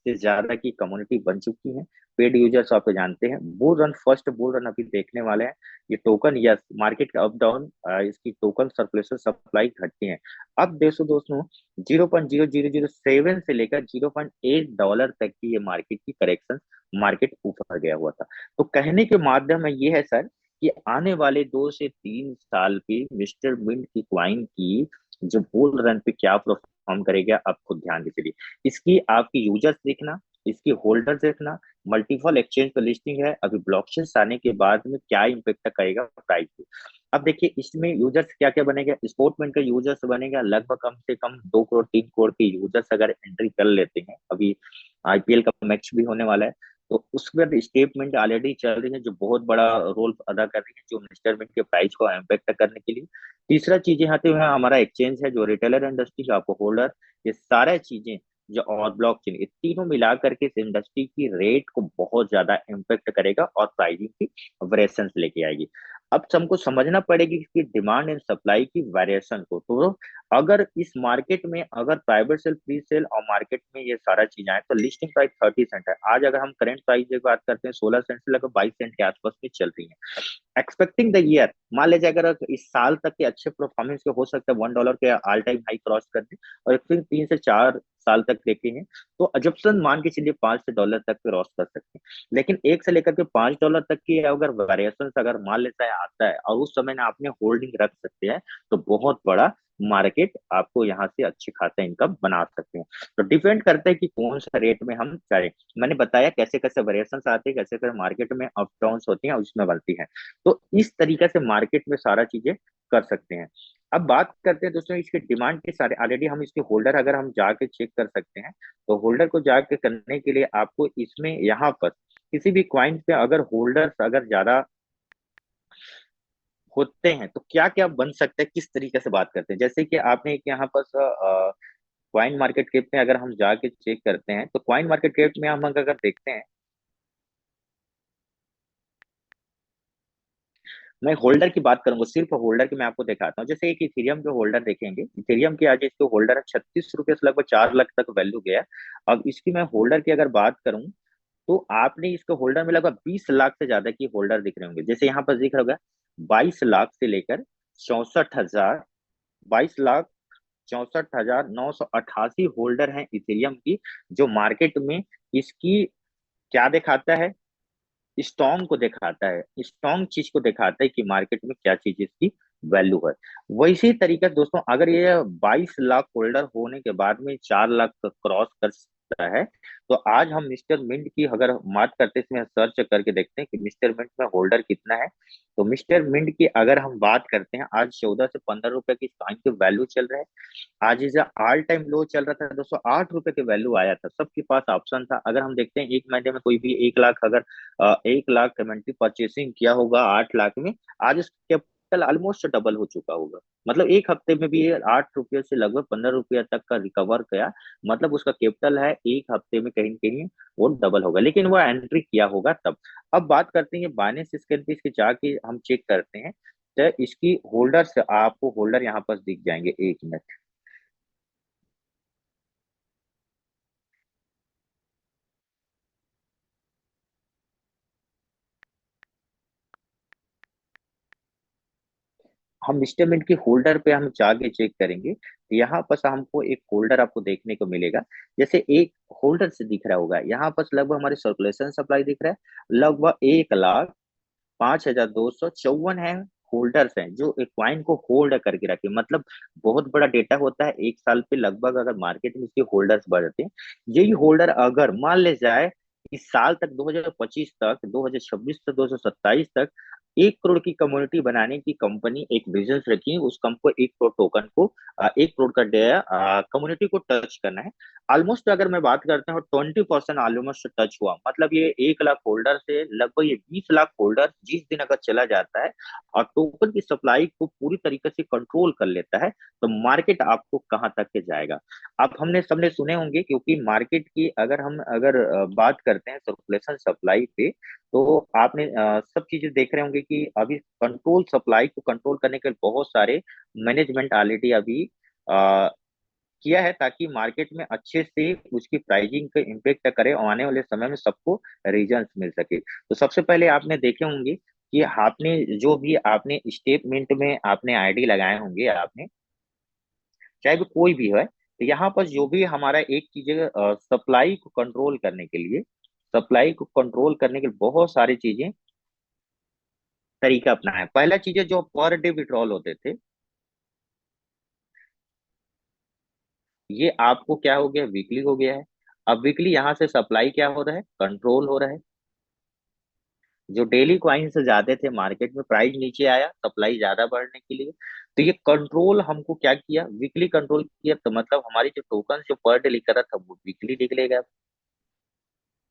से ज्यादा की कम्युनिटी बन चुकी है। पेड यूजर्स आप तो जानते हैं। Bull run, first bull run अभी देखने वाले हैं। ये टोकन, यस, मार्केट का अप डाउन, इसकी टोकन सर्कुलेशन सप्लाई घटती है। अब दोस्तों दोस्तों 0.0007 से लेकर $0.8 तक की ये मार्केट की करेक्शन, मार्केट ऊपर गया हुआ था। तो कहने के माध्यम में ये है सर, कि आने वाले 2 से 3 साल की मिस्टर मिंट की क्वाइन की जो बुल रन पे क्या परफॉर्म करेगा, आप खुद ध्यान दीजिए। इसकी आपकी यूजर्स देखना, इसकी होल्डर देखना, मल्टीपल एक्सचेंज पे लिस्टिंग है, अभी ब्लॉकचेन आने के बाद में क्या इम्पेक्ट करेगा प्राइस पे। अब देखिए इसमें यूजर्स क्या क्या बनेगा। स्पोर्टमैन का यूजर्स बनेगा लगभग कम से कम 2 करोड़ 3 करोड़ के यूजर्स अगर एंट्री कर लेते हैं। अभी आईपीएल का मैच भी होने वाला है, तो उसके बाद स्टेटमेंट ऑलरेडी चल रही है, जो बहुत बड़ा रोल अदा कर रही है, जो इंस्टॉलमेंट के प्राइस को इम्पेक्ट करने के लिए। तीसरा चीजें आते हुए हमारा एक्सचेंज है, जो रिटेलर इंडस्ट्री, आपको होल्डर, ये सारा चीजें जो और ब्लॉकचेन, ये तीनों मिला करके इस इंडस्ट्री की रेट को बहुत ज्यादा इम्पेक्ट करेगा और प्राइसिंग की वेरिएशंस लेके आएगी। अब हमको समझना पड़ेगी कि डिमांड एंड सप्लाई की वेरिएशन को। तो अगर इस मार्केट में अगर प्राइवेट सेल, फ्री सेल और मार्केट में ये सारा चीज आए, तो लिस्टिंग प्राइस 30 सेंट है। आज अगर हम करंट प्राइस की बात करते हैं, 16 सेंट से लगभग 22 सेंट के आसपास में चल रही है। एक्सपेक्टिंग द ईयर, मान लीजिए अगर इस साल तक के अच्छे परफॉर्मेंस के हो सकते हैं, $1 के ऑल टाइम हाई क्रॉस कर दे, और फिर 3 से 4 साल तक देखे हैं, तो अजप्शन मान के चलिए $5 तक क्रॉस कर सकते हैं। लेकिन 1 से लेकर के $5 तक की अगर वेरिएशन अगर मान लेता है आता है, और उस समय ना आपने होल्डिंग रख सकते हैं, तो बहुत बड़ा मार्केट आपको यहाँ से अच्छी खासा इनकम बना सकते हैं। तो डिपेंड करता है कि कौन सा रेट में हम करें। मैंने बताया कैसे कैसे वेरिएशन आते हैं, कैसे कैसे मार्केट में अप डाउन होती हैं और उसमें बनती है। तो इस तरीके से मार्केट में सारा चीजें कर सकते हैं। अब बात करते हैं दोस्तों इसके डिमांड के सारे, ऑलरेडी हम इसके होल्डर अगर हम जाके चेक कर सकते हैं, तो होल्डर को जाके करने के लिए आपको इसमें यहाँ पर किसी भी क्वाइन पे अगर होल्डर्स अगर ज्यादा होते हैं, तो क्या क्या बन सकता है, किस तरीके से बात करते हैं। जैसे कि आपने एक यहाँ पर क्वाइन मार्केट कैप में अगर हम जाके चेक करते हैं, तो क्वाइन मार्केट कैप में हम अगर देखते हैं, मैं होल्डर की बात करूंगा, सिर्फ होल्डर की मैं आपको दिखाता हूँ। जैसे एक इथेरियम के होल्डर देखेंगे, इथेरियम की आज इसके होल्डर है 36 रुपये से लगभग 4 लाख तक वैल्यू गया है। अब इसकी मैं होल्डर की अगर बात करूं, तो आपने इसके होल्डर में लगभग 20 लाख से ज्यादा की होल्डर दिख रहे होंगे। जैसे यहाँ पर दिख रहा होगा 22 लाख से लेकर 64,000, 22,64,988 होल्डर हैं इथेरियम की, जो मार्केट में इसकी क्या दिखाता है, स्ट्रॉन्ग को दिखाता है, स्ट्रॉन्ग चीज को दिखाता है कि मार्केट में क्या चीज इसकी वैल्यू है। वैसे ही तरीका दोस्तों, अगर ये 22 लाख होल्डर होने के बाद में 4 लाख क्रॉस कर सकता है, तो आज हम मिस्टर मिंट की अगर बात करते हैं, इसमें सर्च करके देखते हैं कि मिस्टर मिंट में होल्डर कितना है। तो मिस्टर मिंट की अगर हम बात करते हैं, आज 14 से 15 रुपए की कॉइन की वैल्यू चल रहा है। आज इसे ऑल टाइम लो चल रहा था दोस्तों, 8 रुपए के वैल्यू आया था, सबके पास ऑप्शन था। अगर हम देखते हैं एक महीने में कोई भी 1 लाख अगर 1 लाख कमेंट्री परचेसिंग किया होगा 8 लाख में, आज उसका कैपिटल ऑलमोस्ट डबल हो चुका होगा। मतलब एक हफ्ते में भी ये 8 रुपये से लगभग 15 रुपया तक का रिकवर किया। मतलब उसका कैपिटल है एक हफ्ते में कहीं न कहीं वो डबल होगा, लेकिन वो एंट्री किया होगा तब। अब बात करते हैं बाइनेंस स्कैन पे, इसके जाके हम चेक करते हैं, तो इसकी होल्डर्स, आपको होल्डर यहाँ पर दिख जाएंगे, 1 मिनट। हम इंस्ट्रूमेंट के होल्डर पे हम जाके चेक करेंगे तो यहाँ पर हमको एक होल्डर आपको देखने को मिलेगा। जैसे एक होल्डर से दिख रहा होगा, यहाँ पर लगभग हमारे सर्कुलेशन सप्लाई दिख रहा है, लगभग 1,05,254 है होल्डर्स हैं जो एक क्वाइन को होल्ड करके रखे। मतलब बहुत बड़ा डेटा होता है एक साल पे, लगभग अगर मार्केट में इसके होल्डर्स बढ़ते हैं, यही होल्डर अगर मान ले जाए इस साल तक 2025 तक, 2026 तक, 2027 तक 1 करोड़ की कम्युनिटी बनाने की कंपनी एक बिजनेस रखी है, उस कंपनी को 1 करोड़ टोकन को 1 करोड़ का कम्युनिटी को टच करना है। ऑलमोस्ट अगर मैं बात करता हूँ 20% ऑलमोस्ट टच हुआ, मतलब ये 1 लाख होल्डर से लगभग ये 20 लाख होल्डर जिस दिन अगर चला जाता है और टोकन की सप्लाई को पूरी तरीके से कंट्रोल कर लेता है, तो मार्केट आपको कहाँ तक के जाएगा। आप हमने सबने सुने होंगे, क्योंकि मार्केट की अगर बात करते हैं सर्कुलेशन सप्लाई पे, तो आपने सब चीजें देख रहे होंगे कि अभी कंट्रोल सप्लाई को कंट्रोल करने के लिए बहुत सारे मैनेजमेंट ऑलरेडी अभी किया है, ताकि मार्केट में अच्छे से उसकी प्राइसिंग पे इम्पेक्ट करे और आने वाले समय में सबको रीजन मिल सके। तो सबसे पहले आपने देखे होंगे कि आपने जो भी आपने स्टेटमेंट में आपने आईडी लगाए होंगे आपने, चाहे वो कोई भी है, तो यहाँ पर जो भी हमारा एक चीज सप्लाई को कंट्रोल करने के लिए, सप्लाई को कंट्रोल करने के लिए बहुत सारी चीजें तरीका अपनाया है। पहला चीज है जो पर डे विड्रॉल होते थे, ये आपको क्या हो गया, वीकली हो गया है। अब वीकली यहाँ से सप्लाई क्या हो रहा है, कंट्रोल हो रहा है। जो डेली क्वाइंस जाते थे मार्केट में, प्राइस नीचे आया सप्लाई ज्यादा बढ़ने के लिए, तो ये कंट्रोल हमको क्या किया, वीकली कंट्रोल किया। तो मतलब हमारी जो टोकन जो पर डे लिख रहा था वो वीकली निकलेगा।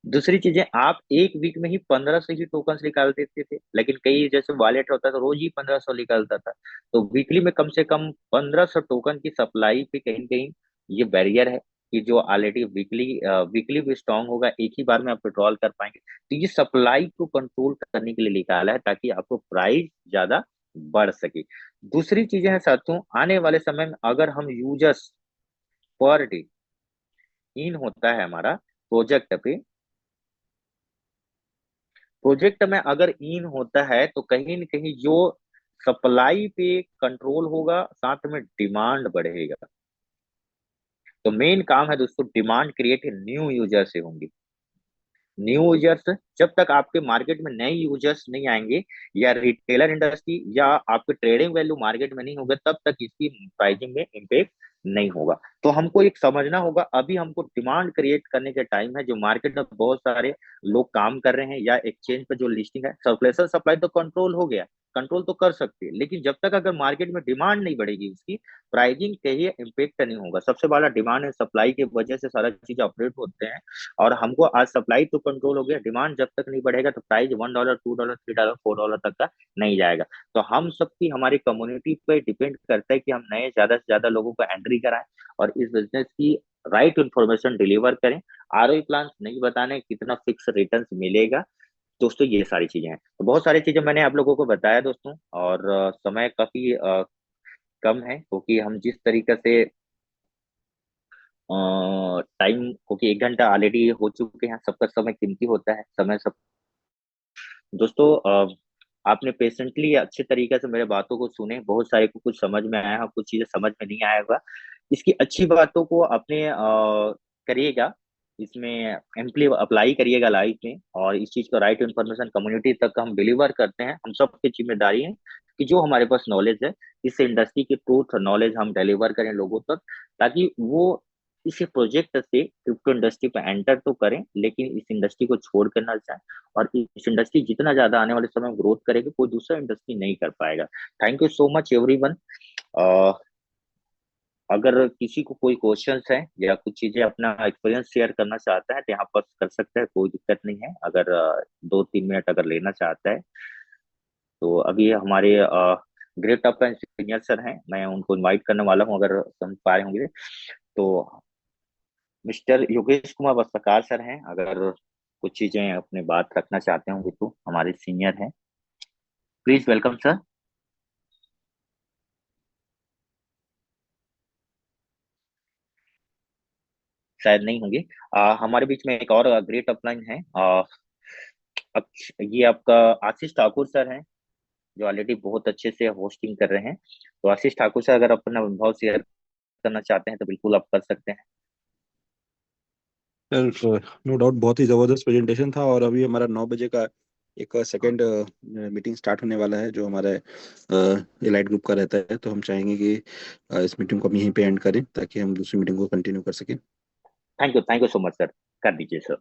दूसरी चीजें, आप एक वीक में ही 1500 ही टोकन निकाल देते थे, लेकिन कई जैसे वॉलेट होता था रोज ही 1500 निकलता था। तो वीकली में कम से कम 1500 टोकन की सप्लाई पे कहीं न कहीं ये बैरियर है कि जो ऑलरेडी वीकली वीकली भी स्ट्रांग होगा, एक ही बार में आप विड्रॉल कर पाएंगे। तो ये सप्लाई को कंट्रोल करने के लिए निकाला है, ताकि आपको प्राइस ज्यादा बढ़ सके। दूसरी चीजें हैं साथियों, आने वाले समय में अगर हम यूजर्स पर डे इन होता है हमारा प्रोजेक्ट पे, प्रोजेक्ट में अगर इन होता है तो कहीं न कहीं जो सप्लाई पे कंट्रोल होगा, साथ में डिमांड बढ़ेगा। तो मेन काम है दोस्तों, डिमांड क्रिएट न्यू यूजर से होंगी। न्यू यूजर्स, जब तक आपके मार्केट में नए यूजर्स नहीं आएंगे, या रिटेलर इंडस्ट्री या आपके ट्रेडिंग वैल्यू मार्केट में नहीं होगा, तब तक इसकी प्राइसिंग में इम्पेक्ट नहीं होगा। तो हमको एक समझना होगा, अभी हमको डिमांड क्रिएट करने का टाइम है। जो मार्केट में बहुत सारे लोग काम कर रहे हैं या एक्सचेंज पर जो लिस्टिंग है, सर्कुलेशन सप्लाई तो कंट्रोल हो गया, कंट्रोल तो कर सकते हैं, लेकिन जब तक अगर मार्केट में डिमांड नहीं बढ़ेगी, उसकी प्राइसिंग पे ही इम्पेक्ट नहीं होगा। सबसे बड़ा डिमांड है, सप्लाई की वजह से सारा चीज ऑपरेट होते हैं। और हमको आज सप्लाई तो कंट्रोल हो गया, डिमांड जब तक नहीं बढ़ेगा तो प्राइस $1, $2, $3, $4 तक का नहीं जाएगा। तो हम सबकी हमारी कम्युनिटी पे डिपेंड करता है कि हम नए ज्यादा से ज्यादा लोगों को एंट्री कराएं और इस बिजनेस की राइट इंफॉर्मेशन डिलीवर करें। आरओई प्लान नहीं बताने कितना फिक्स रिटर्न मिलेगा दोस्तों, ये सारी चीजें हैं। तो बहुत सारी चीजें मैंने आप लोगों को बताया दोस्तों, और समय काफी कम है, क्योंकि हम जिस तरीके से टाइम, क्योंकि 1 घंटा ऑलरेडी हो चुके हैं, सबका समय कीमती होता है, समय सब दोस्तों। आपने पेशेंटली अच्छे तरीके से मेरे बातों को सुने, बहुत सारे को कुछ समझ में आया है, कुछ चीजें समझ में नहीं आया होगा। इसकी अच्छी बातों को अपने करिएगा, इसमें एम्पली अप्लाई करिएगा लाइफ में, और इस चीज को राइट इन्फॉर्मेशन कम्युनिटी तक हम डिलीवर करते हैं। हम सबकी जिम्मेदारी है कि जो हमारे पास नॉलेज है, इस इंडस्ट्री की ट्रूथ नॉलेज हम डिलीवर करें लोगों तक, ताकि वो इस प्रोजेक्ट से क्रिप्टो इंडस्ट्री पे एंटर तो करें, लेकिन इस इंडस्ट्री को छोड़ कर ना जाए। और इस इंडस्ट्री जितना ज्यादा आने वाले समय में ग्रोथ करेगी, कोई दूसरा इंडस्ट्री नहीं कर पाएगा। Thank you so much everyone. अगर किसी को कोई क्वेश्चंस है या कुछ चीजें अपना एक्सपीरियंस शेयर करना चाहता है तो यहाँ पर कर सकता है, कोई दिक्कत नहीं है। अगर 2-3 मिनट अगर लेना चाहता है, तो अभी हमारे great up and senior sir हैं, मैं उनको इनवाइट करने वाला हूँ, अगर समझ पा रहे होंगे तो। मिस्टर योगेश कुमार वस्त्रकार सर हैं, अगर कुछ चीजें अपने बात रखना चाहते होंगे तो हमारे सीनियर हैं। Please welcome sir. शायद नहीं होंगे। हमारे बीच में एक और ग्रेट अपलाइन है, ये आपका आशीष ठाकुर सर हैं। जो ऑलरेडी बहुत अच्छे से होस्टिंग कर रहे हैं। तो आशीष ठाकुर से अगर अपना अनुभव शेयर करना चाहते हैं तो बिल्कुल आप कर सकते हैं। सर नो डाउट बहुत ही ज़बरदस्त प्रेजेंटेशन था। और अभी हमारा 9 बजे का एक सेकंड मीटिंग स्टार्ट होने वाला है जो हमारे एलाइट ग्रुप का रहता है। तो हम चाहेंगे कि इस मीटिंग को हम यहीं पे एंड करें ताकि हम दूसरी मीटिंग को कंटिन्यू कर सकें। Thank you so much sir. कर दीजिए सर।